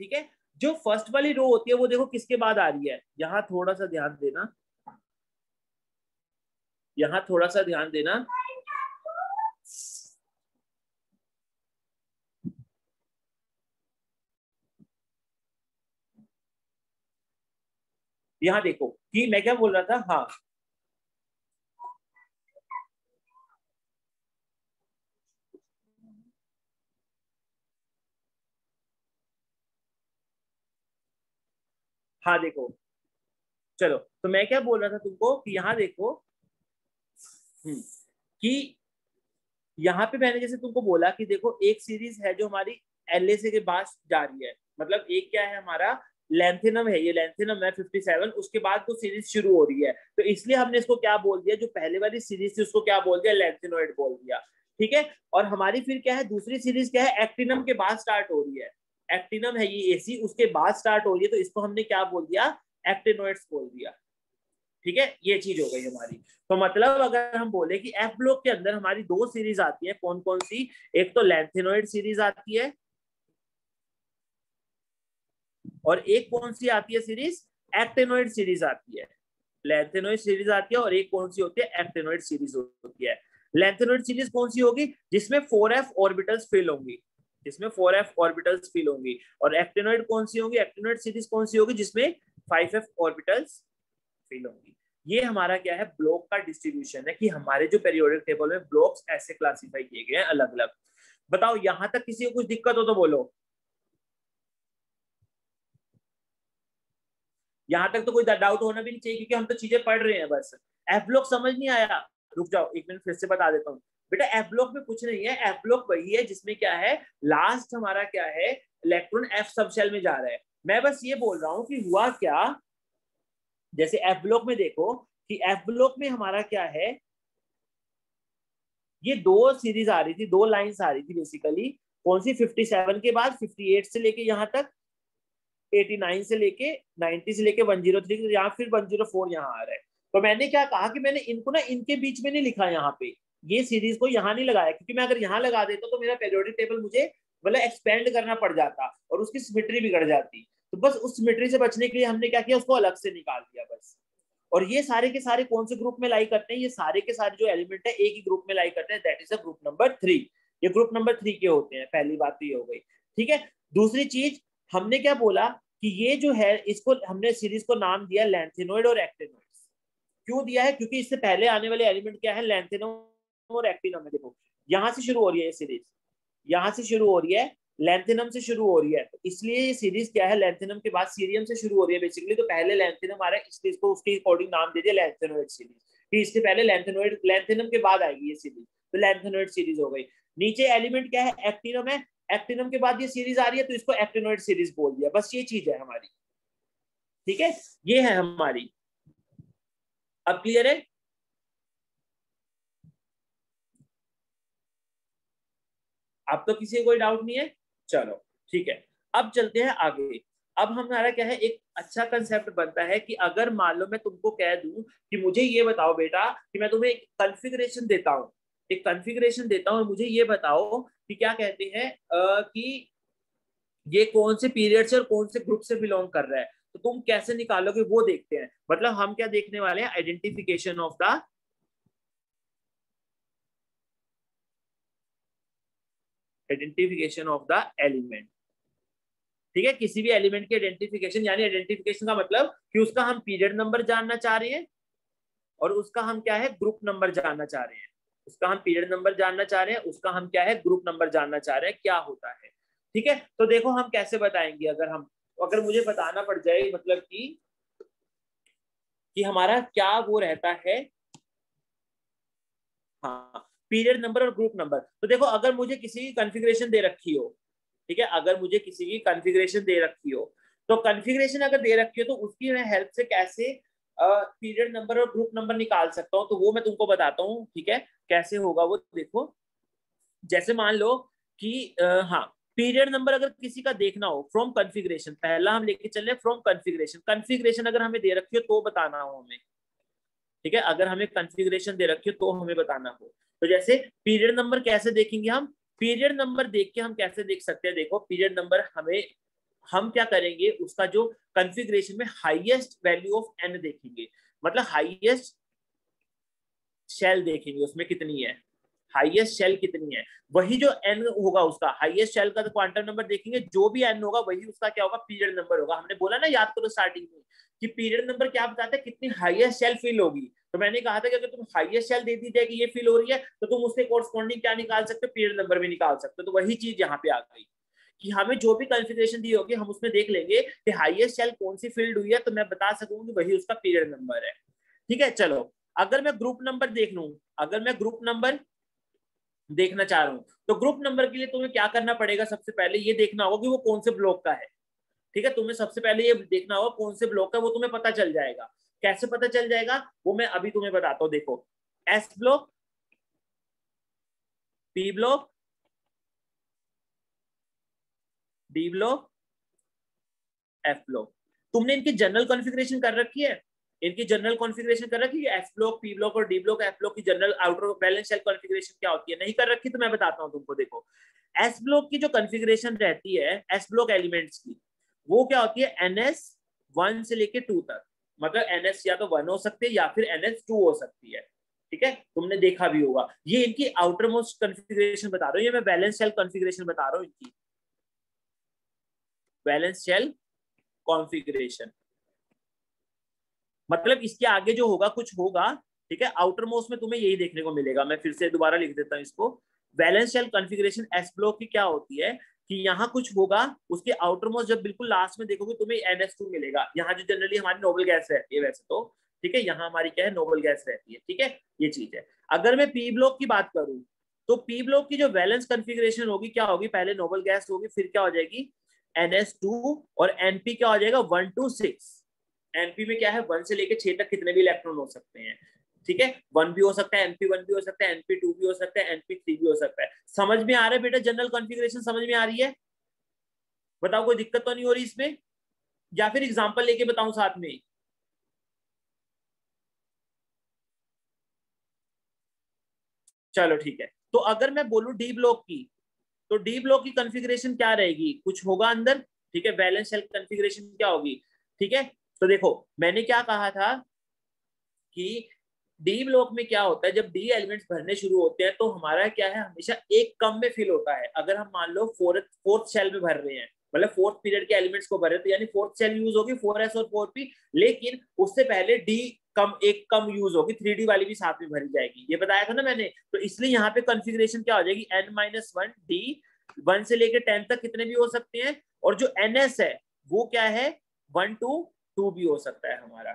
ठीक है, जो फर्स्ट वाली रो होती है वो देखो किसके बाद आ रही है, यहां थोड़ा सा ध्यान देना, यहां थोड़ा सा ध्यान देना, यहां देखो कि मैं क्या बोल रहा था, हाँ हाँ देखो, चलो, तो मैं क्या बोल रहा था तुमको कि यहाँ देखो, कि यहाँ पे मैंने जैसे तुमको बोला कि देखो एक सीरीज है जो हमारी LAC के बाद जा रही है, मतलब एक क्या है हमारा लेंथेनम है, ये लेंथेनम है 57, उसके बाद तो सीरीज शुरू हो रही है, तो इसलिए हमने इसको क्या बोल दिया, जो पहले वाली सीरीज थी उसको क्या बोल दिया, लेंथेनोइड बोल दिया। ठीक है, और हमारी फिर क्या है, दूसरी सीरीज क्या है, एक्टिनम के बाद स्टार्ट हो रही है, एक्टिनम है ये AC, उसके बाद स्टार्ट हो रही है, तो इसको हमने क्या बोल दिया, एक्टिनोइड्स बोल दिया। ठीक है, ये चीज हो गई हमारी। तो मतलब अगर हम बोले कि एफ ब्लॉक के अंदर हमारी 2 सीरीज आती है, कौन कौन सी, एक तो लेंथेनोइड सीरीज आती है, और एक कौन सी आती है सीरीज, एक्टेनोइड सीरीज आती है। लेंथेनोइड सीरीज आती है, और एक कौन सी होती है, एक्टेनोइड सीरीज होती है। लेंथेनोइड सीरीज कौन सी होगी, जिसमें 4f ऑर्बिटल्स फिल होंगी, जिसमें 4f ऑर्बिटल्स फिल होंगी। और एक्टेनोइड कौन सी होगी, एक्टेनोइड सीरीज कौन सी होगी, जिसमें 5f ऑर्बिटल्स फिल होंगी। ये हमारा क्या है, ब्लॉक का डिस्ट्रीब्यूशन है, कि हमारे जो पेरियोडिक टेबल में ब्लॉक्स ऐसे क्लासिफाई किए गए हैं अलग अलग। बताओ यहां तक किसी को कुछ दिक्कत हो तो बोलो, यहां तक तो कोई डाउट होना भी नहीं चाहिए, क्योंकि हम तो चीजें पढ़ रहे हैं बस। एफ ब्लॉक समझ नहीं आया, रुक जाओ एक मिनट, फिर से बता देता हूँ बेटा। एफ ब्लॉक में कुछ नहीं है, एफ ब्लॉक वही है जिसमें क्या है, लास्ट हमारा क्या है, इलेक्ट्रॉन एफ सब शेल में जा रहा है। मैं बस ये बोल रहा हूँ कि हुआ क्या, जैसे एफ ब्लॉक में देखो कि एफ ब्लॉक में हमारा क्या है, ये 2 सीरीज आ रही थी, 2 लाइंस आ रही थी बेसिकली, कौन सी, 57 के बाद 58 से लेके यहाँ तक, 89 से लेके 90 से लेके 103, यहाँ फिर 104 यहाँ आ रहा है। तो मैंने क्या कहा कि मैंने इनको ना इनके बीच में नहीं लिखा यहाँ पे, ये सीरीज को यहाँ नहीं लगाया, क्योंकि मैं अगर यहाँ लगा देता तो मेरा पेरियोडिक टेबल मुझे मतलब एक्सपेंड करना पड़ जाता और उसकी सिमेट्री बिगड़ जाती। तो बस उस सिमेट्री से बचने के लिए हमने क्या किया, उसको अलग से निकाल दिया बस। और ये सारे के सारे कौन से ग्रुप में लाई करते हैं, ये सारे के सारे जो एलिमेंट है एक ही ग्रुप में लाई करते हैं, दैट इज ग्रुप नंबर 3। ये ग्रुप नंबर 3 के होते हैं, पहली बात तो ये हो गई। ठीक है, दूसरी चीज हमने क्या बोला कि ये जो है इसको हमने सीरीज को नाम दिया लैंथेनोइड और एक्टिनोइड। क्यों दिया है? क्योंकि इससे पहले आने वाले एलिमेंट क्या है, लैंथेनम और एक्टिनम है। देखो यहां से शुरू हो रही है ये सीरीज, यहां से शुरू हो रही है, लैंथेनम से शुरू हो रही है, तो इसलिए ये सीरीज क्या है, लैंथेनम के बाद सीरियम से शुरू हो रही है बेसिकली। तो पहले लैंथेनम आ रहा है, इसलिए इसको उसके अकॉर्डिंग नाम दे दिया लैंथेनोइड सीरीज, कि इसके पहले लैंथेनोइड, लैंथेनम के बाद आएगी ये सीरीज, तो लैंथेनोइड सीरीज हो गई। नीचे एलिमेंट क्या है, एक्टिनम है, एक्टिनम के बाद ये सीरीज आ रही है, तो इसको एक्टिनोइड सीरीज बोल दिया। बस ये चीज है हमारी, ठीक है, ये है हमारी। अब क्लियर है? अब तो किसी को कोई डाउट नहीं है? चलो ठीक है, अब चलते हैं आगे। अब हमारा क्या है, एक अच्छा कंसेप्ट बनता है कि अगर मान लो मैं तुमको कह दूं कि मुझे ये बताओ बेटा, कि मैं तुम्हें एक कॉन्फ़िगरेशन देता हूं, एक कॉन्फ़िगरेशन देता हूं, मुझे ये बताओ कि क्या कहते हैं कि ये कौन से पीरियड से और कौन से ग्रुप से बिलोंग कर रहा है, तो तुम कैसे निकालोगे वो देखते हैं। मतलब हम क्या देखने वाले हैं, identification of the identification of the element. ठीक है, किसी भी एलिमेंट की आइडेंटिफिकेशन, यानी आइडेंटिफिकेशन का मतलब कि उसका हम पीरियड नंबर जानना चाह रहे हैं और उसका हम क्या है, ग्रुप नंबर जानना चाह रहे हैं। उसका हम पीरियड नंबर जानना चाह रहे हैं, उसका हम क्या है, ग्रुप नंबर जानना चाह रहे हैं, क्या होता है। ठीक है, तो देखो हम कैसे बताएंगे, अगर मुझे बताना पड़ जाए, मतलब कि हमारा क्या वो रहता है, हाँ, पीरियड नंबर और ग्रुप नंबर। तो देखो अगर मुझे किसी की कॉन्फ़िगरेशन दे रखी हो, ठीक है, अगर मुझे किसी की कॉन्फ़िगरेशन दे रखी हो, तो कॉन्फ़िगरेशन अगर दे रखी हो तो उसकी मैं हेल्प से कैसे पीरियड नंबर और ग्रुप नंबर निकाल सकता हूँ, तो वो मैं तुमको बताता हूँ। ठीक है, कैसे होगा वो देखो। जैसे मान लो कि हाँ, पीरियड नंबर अगर किसी का देखना हो फ्रॉम कॉन्फ़िगरेशन, पहला हम लेके चल रहे फ्रॉम कॉन्फ़िगरेशन। कॉन्फ़िगरेशन अगर हमें दे रखी हो तो बताना हो हमें, ठीक है, अगर हमें कॉन्फ़िगरेशन दे रखी हो तो हमें बताना हो। तो जैसे पीरियड नंबर कैसे देखेंगे हम, पीरियड नंबर देख के हम कैसे देख सकते हैं, देखो पीरियड नंबर हम क्या करेंगे, उसका जो कॉन्फ़िगरेशन में हाईएस्ट वैल्यू ऑफ एन देखेंगे, मतलब हाईएस्ट शेल देखेंगे उसमें कितनी है, हाईएस्ट शेल कितनी है, वही जो एन होगा उसका हाईएस्ट शेल का क्वांटम नंबर देखेंगे, जो भी एन होगा वही उसका क्या होगा, पीरियड नंबर होगा। हमने बोला ना, याद करो स्टार्टिंग में, कि पीरियड नंबर क्या बताता है, कितनी हाईएस्ट शेल फिल होगी। तो मैंने कहा था कि अगर तुम हाईएस्ट शेल दे दी जाए कि ये फिल हो रही है, तो तुम उसके कोरस्पॉन्डिंग क्या निकाल सकते हो, पीरियड नंबर भी निकाल सकते हो। तो वही चीज यहाँ पे आ गई कि हमें जो भी कॉन्फ़िगरेशन दी होगी हम उसमें देख लेंगे कि हाईएस्ट शेल कौन सी फील्ड हुई है, तो मैं बता सकूंगी वही उसका पीरियड नंबर है। ठीक है, चलो अगर मैं ग्रुप नंबर देख लूं, अगर मैं ग्रुप नंबर देखना चाह रहा हूं, तो ग्रुप नंबर के लिए तुम्हें क्या करना पड़ेगा, सबसे पहले ये देखना होगा कि वो कौन से ब्लॉक का है। ठीक है, तुम्हें सबसे पहले ये देखना होगा कौन से ब्लॉक का, वो तुम्हें पता चल जाएगा। कैसे पता चल जाएगा वो मैं अभी तुम्हें बताता हूँ। देखो S block, P block, D block, F block. तुमने इनकी जनरल कॉन्फ़िगरेशन कर रखी है, इनकी जनरल कॉन्फ़िगरेशन कर रखी है, एस ब्लॉक, पी ब्लॉक और डी ब्लॉक, एफ ब्लॉक की general outer valence shell configuration क्या होती है, नहीं कर रखी तो मैं बताता हूँ तुमको। देखो एस ब्लॉक की जो कॉन्फ़िगरेशन रहती है, एस ब्लॉक एलिमेंट्स की, वो क्या होती है, एनएस 1 से लेके 2 तक, मतलब एनएस या तो 1 हो सकती है या फिर एनएस 2 हो सकती है। ठीक है, तुमने देखा भी होगा। ये इनकी आउटर मोस्ट कॉन्फ़िगरेशन बता रहा हूँ, ये मैं बैलेंस शेल कॉन्फ़िगरेशन बता रहा हूँ, इनकी बैलेंस शेल कॉन्फ़िगरेशन। मतलब इसके आगे जो होगा कुछ होगा, ठीक है, आउटर मोस्ट में तुम्हें यही देखने को मिलेगा। मैं फिर से दोबारा लिख देता हूँ इसको। Valence shell configuration S block की क्या होती है कि यहाँ कुछ होगा, उसके आउटर मोस्ट जब बिल्कुल लास्ट में देखोगे तुम्हें NH2 मिलेगा। यहाँ जो जनरली हमारी नोबल गैस रहती है वैसे तो, ठीक है, यहाँ हमारी क्या है, नोबल गैस रहती है। ठीक है, ये चीज है। अगर मैं पी ब्लॉक की बात करूं, तो पी ब्लॉक की जो वैलेंस कॉन्फ़िगरेशन होगी क्या होगी, पहले नोबल गैस होगी, फिर क्या हो जाएगी NH2, और NP क्या हो जाएगा 1 to 6। एनपी में क्या है, 1 से लेके 6 तक कितने भी इलेक्ट्रॉन हो सकते हैं। ठीक है, 1 भी हो सकता है, NP1 भी हो सकता है, NP2 भी हो सकता है, NP3 भी हो सकता है। समझ में आ रहा है बेटा, जनरल कॉन्फ़िगरेशन समझ में आ रही है? बताओ कोई दिक्कत तो नहीं हो रही इसमें, या फिर एग्जांपल लेके बताऊं साथ में? चलो ठीक है, तो अगर मैं बोलूं डी ब्लॉक की, तो डी ब्लॉक की कॉन्फ़िगरेशन क्या रहेगी, कुछ होगा अंदर। ठीक है, बैलेंस शेल कॉन्फ़िगरेशन क्या होगी। ठीक है, तो देखो मैंने क्या कहा था कि डी ब्लॉक में क्या होता है, जब डी एलिमेंट्स भरने शुरू होते हैं तो हमारा क्या है, हमेशा एक कम में फिल होता है। अगर हम मान लो फोर्थ शेल में भर रहे हैं, मतलब फोर्थ पीरियड के एलिमेंट्स को भरे, तो यानी फोर्थ सेल यूज होगी 4s और 4p, लेकिन उससे पहले डी एक कम यूज होगी, 3d वाली भी साथ में भरी जाएगी, ये बताया था ना मैंने। तो इसलिए यहाँ पे कॉन्फ़िगरेशन क्या हो जाएगी, n-1 d 1 से लेके 10 तक कितने भी हो सकते हैं, और जो ns है वो क्या है 1 to 2 भी हो सकता है हमारा,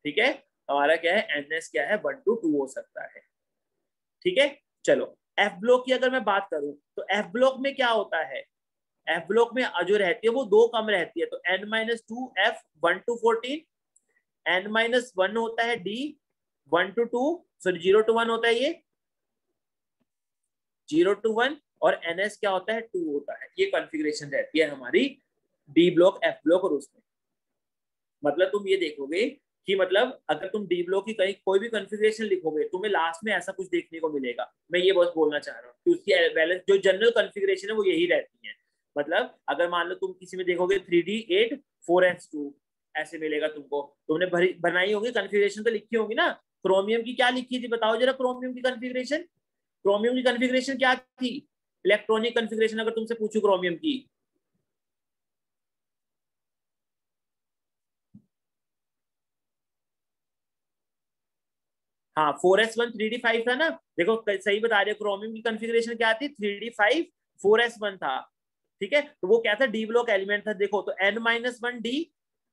ठीक है। हमारा क्या है ns क्या है 1 to 2 हो सकता है, ठीक है। चलो एफ ब्लॉक की अगर मैं बात करूं तो एफ ब्लॉक में क्या होता है, एफ ब्लॉक में जो रहती है वो दो कम रहती है, तो n-2 f 1 to 14, n-1 होता है d 1 to 2, सॉरी 0 to 1 होता है ये 0 to 1, और ns क्या होता है 2 होता है। ये कॉन्फ़िगरेशन रहती है हमारी डी ब्लॉक एफ ब्लॉक और उसमें। मतलब तुम ये देखोगे कि मतलब अगर तुम डी ब्लॉक की कहीं कोई भी कॉन्फ़िगरेशन लिखोगे तुम्हें लास्ट में ऐसा कुछ देखने को मिलेगा। मैं ये बस बोलना चाह रहा हूँ कि उसकी बैलेंस जो जनरल कॉन्फ़िगरेशन है वो यही रहती है। मतलब अगर मान लो तुम किसी में देखोगे 3d8 4s2 ऐसे मिलेगा तुमको, तुमने बनाई होगी कॉन्फ़िगरेशन तो लिखी होगी ना। क्रोमियम की क्या लिखी थी बताओ जरा, क्रोमियम की कॉन्फ़िगरेशन, क्रोमियम की कॉन्फ़िगरेशन क्या थी, इलेक्ट्रॉनिक कॉन्फ़िगरेशन अगर तुमसे पूछूं क्रोमियम की। हाँ 4s1 3d5 था ना, देखो सही बता रहे हो, क्रोमियम की कॉन्फ़िगरेशन क्या थी 3d5 4s1 था, ठीक है। तो वो क्या था डी ब्लॉक एलिमेंट था, देखो तो n-1 d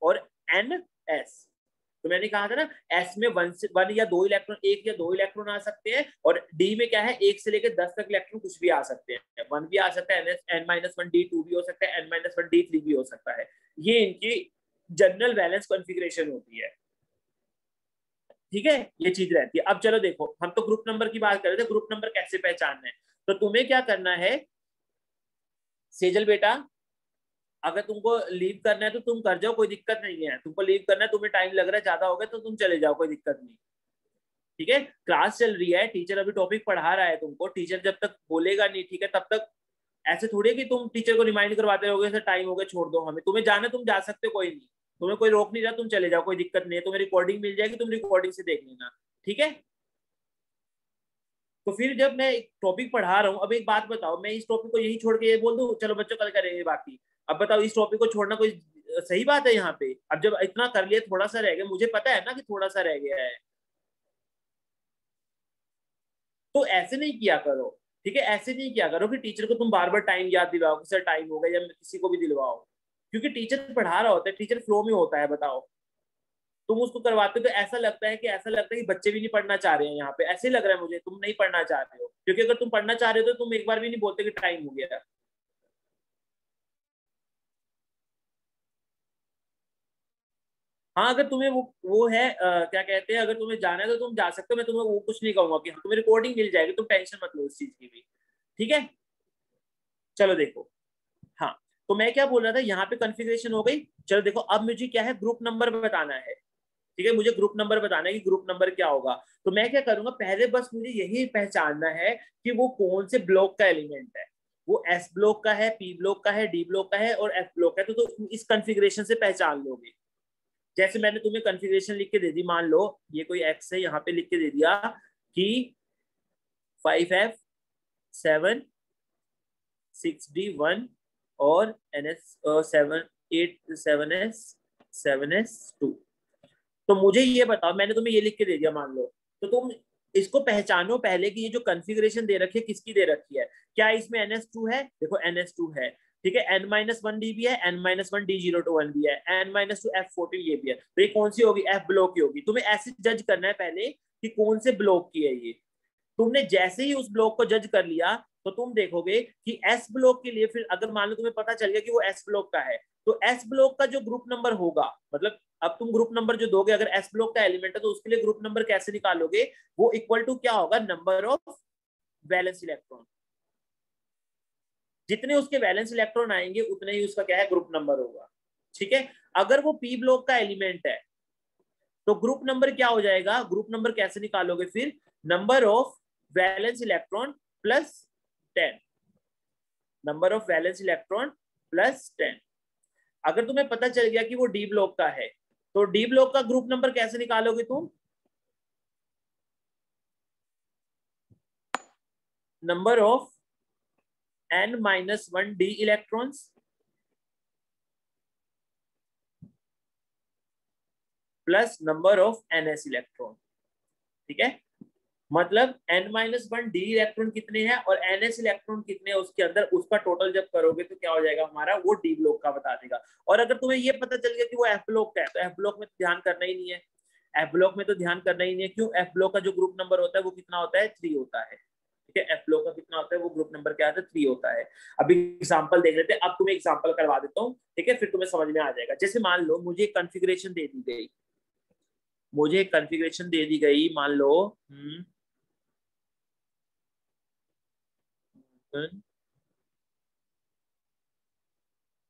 और n s, तो मैंने कहा था ना s में वन या दो इलेक्ट्रॉन, एक या दो इलेक्ट्रॉन आ सकते हैं, और d में क्या है 1 से लेकर 10 तक इलेक्ट्रॉन कुछ भी आ सकते हैं, 1 भी आ सकता है, n-1 d 2 भी हो सकता है, n-1 d 3 भी हो सकता है। ये इनकी जनरल बैलेंस कॉन्फ़िगरेशन होती है, ठीक है। ये चीज रहती है। अब चलो देखो हम तो ग्रुप नंबर की बात कर रहे थे, ग्रुप नंबर कैसे पहचानना है, तो तुम्हें क्या करना है सेजल बेटा, अगर तुमको लीव करना है तो तुम कर जाओ, कोई दिक्कत नहीं है, तुमको लीव करना है, तुम्हें टाइम लग रहा है ज्यादा हो गया तो तुम चले जाओ, कोई दिक्कत नहीं, ठीक है। क्लास चल रही है, टीचर अभी टॉपिक पढ़ा रहा है तुमको, टीचर जब तक बोलेगा नहीं ठीक है तब तक ऐसे थोड़ी है कि तुम टीचर को रिमाइंड करवाते रहोगे सर टाइम हो गया छोड़ दो हमें, तुम्हें जाना तुम जा सकते हो, कोई नहीं, तुम्हें कोई रोक नहीं रहा, तुम चले जाओ, कोई दिक्कत नहीं है, तुम्हें रिकॉर्डिंग मिल जाएगी, तुम रिकॉर्डिंग से देख लेना, ठीक है। तो फिर जब मैं एक टॉपिक पढ़ा रहा हूँ, अब एक बात बताओ, मैं इस टॉपिक को यही छोड़ के ये बोल दूं चलो बच्चों कल करेंगे बाकी, अब बताओ इस टॉपिक को छोड़ना कोई सही बात है यहाँ पे। अब जब इतना कर लिया थोड़ा सा रह गया, मुझे पता है ना कि थोड़ा सा रह गया है, तो ऐसे नहीं किया करो, ठीक है। ऐसे नहीं किया करो कि टीचर को तुम बार बार टाइम याद दिलाओ कि सर टाइम हो गया, या किसी को भी दिलवाओ, क्योंकि टीचर पढ़ा रहा होता है, टीचर फ्लो में होता है, बताओ तुम उसको करवाते हो तो ऐसा लगता है कि बच्चे भी नहीं पढ़ना चाह रहे हैं, यहाँ पे ऐसे ही लग रहा है मुझे तुम नहीं पढ़ना चाह रहे हो, क्योंकि अगर तुम पढ़ना चाह रहे हो तो तुम एक बार भी नहीं बोलते कि टाइम हो गया। हाँ अगर तुम्हें वो है क्या कहते हैं, अगर तुम्हें जाना है तो तुम जा सकते हो, मैं तुम्हें वो कुछ नहीं कहूंगा कि हाँ, तुम्हें रिकॉर्डिंग मिल जाएगी, तुम टेंशन मत लो इस चीज की भी, ठीक है। चलो देखो, हाँ तो मैं क्या बोल रहा था, यहाँ पे कॉन्फ़िगरेशन हो गई। चलो देखो अब मुझे क्या है ग्रुप नंबर बताना है, ठीक है, मुझे ग्रुप नंबर बताना है कि ग्रुप नंबर क्या होगा। तो मैं क्या करूंगा, पहले बस मुझे यही पहचानना है कि वो कौन से ब्लॉक का एलिमेंट है, वो एस ब्लॉक का है, पी ब्लॉक का है, डी ब्लॉक का है और एफ ब्लॉक का है, तो इस कॉन्फ़िगरेशन से पहचान लोगे। जैसे मैंने तुम्हें कॉन्फ़िगरेशन लिख के दे दी, मान लो ये कोई एक्स है, यहाँ पे लिख के दे दिया कि 5f7 6d1 और ns 7 8 7s 7s2। तो मुझे ये बताओ, मैंने तुम्हें ये लिख के दे दिया मान लो, तो तुम इसको पहचानो पहले कि ये जो कॉन्फ़िगरेशन दे रखी है किसकी दे रखी है, क्या इसमें ns2 है, देखो ns2 है, ठीक है, n-1 डी भी है, n-1 d0 to 1 भी है, n-2 f14 ये भी है, तो ये कौन सी होगी, एफ ब्लॉक की होगी। तुम्हें ऐसे जज करना है पहले कि कौन से ब्लॉक की है ये। तुमने जैसे ही उस ब्लॉक को जज कर लिया तो तुम देखोगे कि एस ब्लॉक के लिए, फिर अगर मान लो तुम्हें पता चल गया कि वो एस ब्लॉक का है, तो एस ब्लॉक का जो ग्रुप नंबर होगा, मतलब अब तुम ग्रुप नंबर जो दोगे अगर एस ब्लॉक का एलिमेंट है तो उसके लिए ग्रुप नंबर कैसे निकालोगे, वो इक्वल टू क्या होगा, नंबर ऑफ वैलेंस इलेक्ट्रॉन, जितने उसके वैलेंस इलेक्ट्रॉन आएंगे उतने ही उसका क्या है ग्रुप नंबर होगा, ठीक है। अगर वो पी ब्लॉक का एलिमेंट है तो ग्रुप नंबर क्या हो जाएगा, ग्रुप नंबर कैसे निकालोगे फिर, number of valence electron plus 10, number of valence electron plus 10। अगर तुम्हें पता चल गया कि वो डी ब्लॉक का है तो डी ब्लॉक का ग्रुप नंबर कैसे निकालोगे तुम, number of n-1 D electrons plus number of ns electron. ठीक है, मतलब n-1 d इलेक्ट्रॉन कितने हैं और ns इलेक्ट्रॉन कितने हैं उसके अंदर, उसका टोटल जब करोगे तो क्या हो जाएगा हमारा, वो d ब्लॉक का बता देगा। और अगर तुम्हें ये पता चल गया कि वो f ब्लॉक का है, तो f ब्लॉक में ध्यान करना ही नहीं है, f ब्लॉक में तो ध्यान करना ही नहीं है। क्यों? f ब्लॉक का जो ग्रुप नंबर होता है वो कितना होता है, 3 होता है। ठीक है, f ब्लॉक का कितना होता है, वो ग्रुप नंबर क्या होता है, 3 होता है। अभी एग्जांपल देख लेते हैं, अब तुम्हें एग्जांपल करवा देता हूँ, ठीक है, फिर तुम्हें समझ में आ जाएगा। जैसे मान लो मुझे कॉन्फ़िगरेशन दे दी गई, मुझे कॉन्फ़िगरेशन दे दी गई, मान लो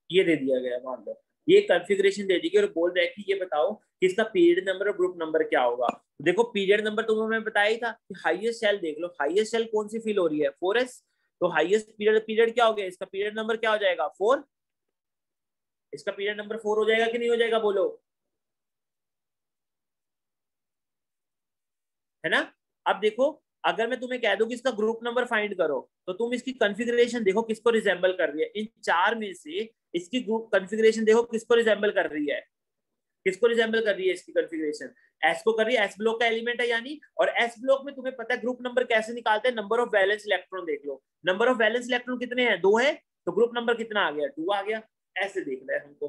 ये दे दिया गया, मान लो ये कॉन्फ़िगरेशन दे दी गई और बोल रहा है कि ये बताओ कि इसका पीरियड नंबर और ग्रुप नंबर क्या होगा। देखो पीरियड नंबर तुम्हें मैं बताया ही था कि हाईएस्ट सेल देख लो, हाईएस्ट सेल कौन सी फिल हो रही है, 4s, तो हाईएस्ट पीरियड क्या हो गया, इसका पीरियड नंबर क्या हो जाएगा, 4। इसका पीरियड नंबर 4 हो जाएगा कि नहीं हो जाएगा, बोलो, है ना। अब देखो, अगर मैं तुम्हें कह दूं कि इसका ग्रुप नंबर फाइंड करो, तो तुम इसकी कॉन्फ़िगरेशन देखो किसको रिजेंबल कर रही है, इन 4 में से इसकी ग्रुप कॉन्फ़िगरेशन देखो किसको रिजेंबल कर रही है, किसको रिजेंबल कर रही है इसकी कॉन्फ़िगरेशन, एस को कर रही है, एस ब्लॉक का एलिमेंट है यानी। और एस ब्लॉक में तुम्हें पता है ग्रुप नंबर कैसे निकालते हैं, नंबर ऑफ वैलेंस इलेक्ट्रॉन देख लो, नंबर ऑफ वैलेंस इलेक्ट्रॉन कितने हैं, 2 है, तो ग्रुप नंबर कितना आ गया, 2 आ गया। ऐसे देखना है हमको।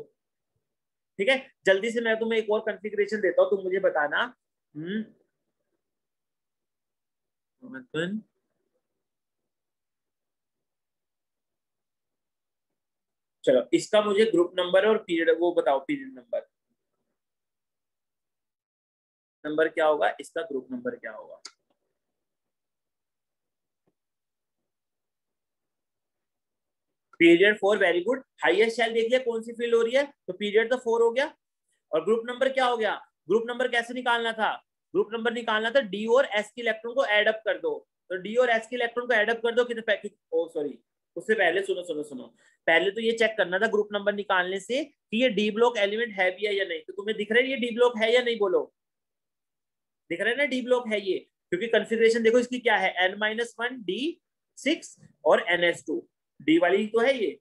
ठीक है, जल्दी से मैं तुम्हें एक और कॉन्फ़िगरेशन देता हूं, तुम मुझे बताना। चलो इसका मुझे ग्रुप नंबर और पीरियड वो बताओ, पीरियड नंबर, नंबर क्या होगा इसका, ग्रुप नंबर क्या होगा। Period 4, very good. Highest shell देख लिया कौन सी फिल हो रही है, तो पीरियड तो 4 हो गया। और ग्रुप नंबर क्या हो गया, ग्रुप नंबर कैसे निकालना था, ग्रुप नंबर निकालना था डी और एस के इलेक्ट्रॉन को एड अप कर दो, तो डी और एस के इलेक्ट्रॉन को एड अप कर दो कितने, ओ सॉरी, उससे पहले सुनो सुनो सुनो, पहले तो ये चेक करना था ग्रुप नंबर निकालने से कि ये डी ब्लॉक एलिमेंट है भी है या नहीं। तो तुम्हें दिख रहा है ये डी ब्लॉक है या नहीं, बोलो, दिख रहा है ना डी ब्लॉक है ये, क्योंकि कॉन्फ़िगरेशन देखो इसकी क्या है, n-1 d6 और ns2, डी वाली तो है ये।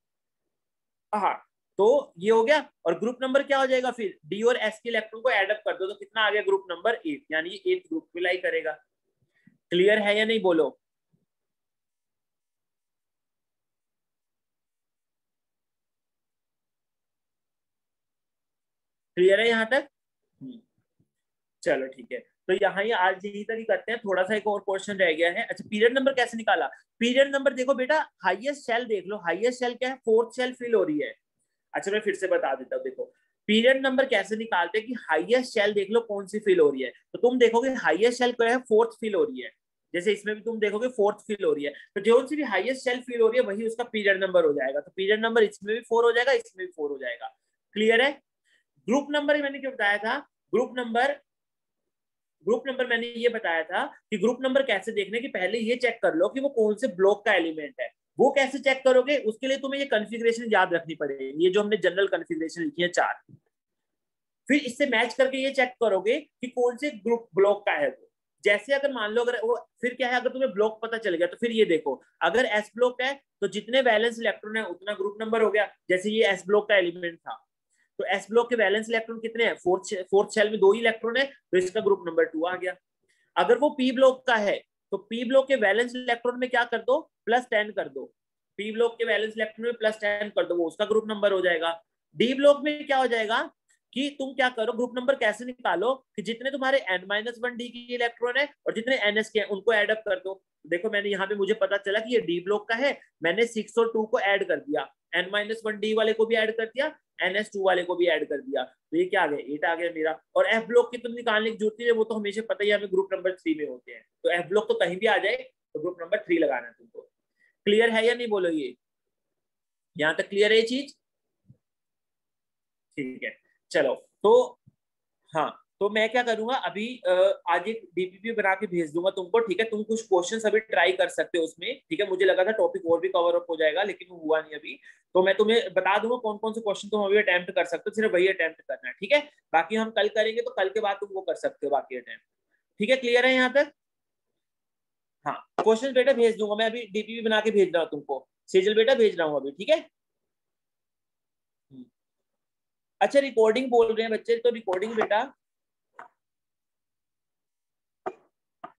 हाँ, तो ये हो गया। और ग्रुप नंबर क्या हो जाएगा फिर, डी और एस के इलेक्ट्रॉन को एड अप कर दो, तो कितना आ गया ग्रुप नंबर 8, यानी ये 8 ग्रुप फिलाई करेगा। क्लियर है या नहीं, बोलो, क्लियर है यहाँ तक। चलो ठीक है, तो यहाँ ये आज यही तक ही करते हैं, थोड़ा सा एक और क्वेश्चन रह गया है। अच्छा, पीरियड नंबर कैसे निकाला, पीरियड नंबर देखो बेटा, हाईएस्ट सेल देख लो, हाईएस्ट सेल क्या है, 4th सेल फिल हो रही है। अच्छा मैं फिर से बता देता हूँ, देखो पीरियड नंबर कैसे निकालते हैं कि हाईएस्ट सेल देख लो कौन सी फिल हो रही है, तो तुम देखोगे हाईएस्ट सेल क्या है, 4th फिल हो रही है, जैसे इसमें भी तुम देखोगे 4th फिल हो रही है, तो जो सी भी हाईएस्ट सेल फिल हो रही है वही उसका पीरियड नंबर हो जाएगा, तो पीरियड नंबर इसमें भी 4 हो जाएगा, इसमें भी 4 हो जाएगा। क्लियर है। ग्रुप नंबर मैंने क्या बताया था, ग्रुप नंबर मैंने ये बताया था कि ग्रुप नंबर कैसे देखने की, पहले ये चेक कर लो कि वो कौन से ब्लॉक का एलिमेंट है। वो कैसे चेक करोगे, उसके लिए तुम्हें ये कॉन्फ़िगरेशन याद रखनी पड़ेगी, ये जो हमने जनरल कॉन्फ़िगरेशन लिखी है 4, फिर इससे मैच करके ये चेक करोगे कि कौन से ग्रुप ब्लॉक का है वो। जैसे अगर मान लो, अगर वो फिर क्या है, अगर तुम्हें ब्लॉक पता चल गया तो फिर ये देखो, अगर एस ब्लॉक है तो जितने वैलेंस इलेक्ट्रॉन है उतना ग्रुप नंबर हो गया, जैसे ये एस ब्लॉक का एलिमेंट था, तो एस ब्लॉक के वैलेंस इलेक्ट्रॉन कितने हैं, फोर्थ शेल में 2 ही इलेक्ट्रॉन है, तो इसका ग्रुप नंबर 2 आ गया। अगर वो पी ब्लॉक का है तो पी ब्लॉक के वैलेंस इलेक्ट्रॉन में क्या कर दो, +10 कर दो, पी ब्लॉक के वैलेंस इलेक्ट्रॉन में +10 कर दो, वो उसका ग्रुप नंबर हो जाएगा। डी ब्लॉक में क्या हो जाएगा कि तुम क्या करो, ग्रुप नंबर कैसे निकालो कि जितने तुम्हारे n-1 डी के इलेक्ट्रॉन है और जितने ns के हैं उनको एड अप कर दो। देखो मैंने यहाँ पे मुझे पता चला कि ये डी ब्लॉक का है, मैंने 6 और 2 को ऐड कर दिया, n-1 डी वाले को भी ऐड कर दिया, ns2 वाले को भी ऐड कर दिया, तो ये क्या आ गया, 8 आ गया मेरा। और एफ ब्लॉक की तुम निकालने की जरूरत नहीं है, वो तो हमेशा पता ही हमें ग्रुप नंबर 3 में होते हैं, तो एफ ब्लॉक तो कहीं भी आ जाए तो ग्रुप नंबर 3 लगाना है तुमको। क्लियर है या नहीं, बोलो, ये यहाँ तक क्लियर है ये चीज, ठीक है। चलो तो हाँ, तो मैं क्या करूंगा अभी, आज एक डीपीपी बना के भेज दूंगा तुमको, ठीक है, तुम कुछ क्वेश्चन अभी ट्राई कर सकते हो उसमें, ठीक है, मुझे लगा था टॉपिक और भी कवर अप हो जाएगा लेकिन वो हुआ नहीं अभी, तो मैं तुम्हें बता दूंगा कौन कौन से क्वेश्चन तुम अभी अटेम्प्ट कर सकते हो, सिर्फ वही अटेम्प्ट करना है, ठीक है, बाकी हम कल करेंगे, तो कल के बाद तुम वो कर सकते हो बाकी अटेम्प्ट। ठीक है, क्लियर है यहाँ तक। हाँ, क्वेश्चन बेटा भेज दूंगा मैं, अभी डीपीपी बना के भेज रहा हूँ तुमको, सेजल बेटा भेज रहा हूँ अभी, ठीक है। अच्छा, रिकॉर्डिंग बोल रहे हैं बच्चे, तो रिकॉर्डिंग बेटा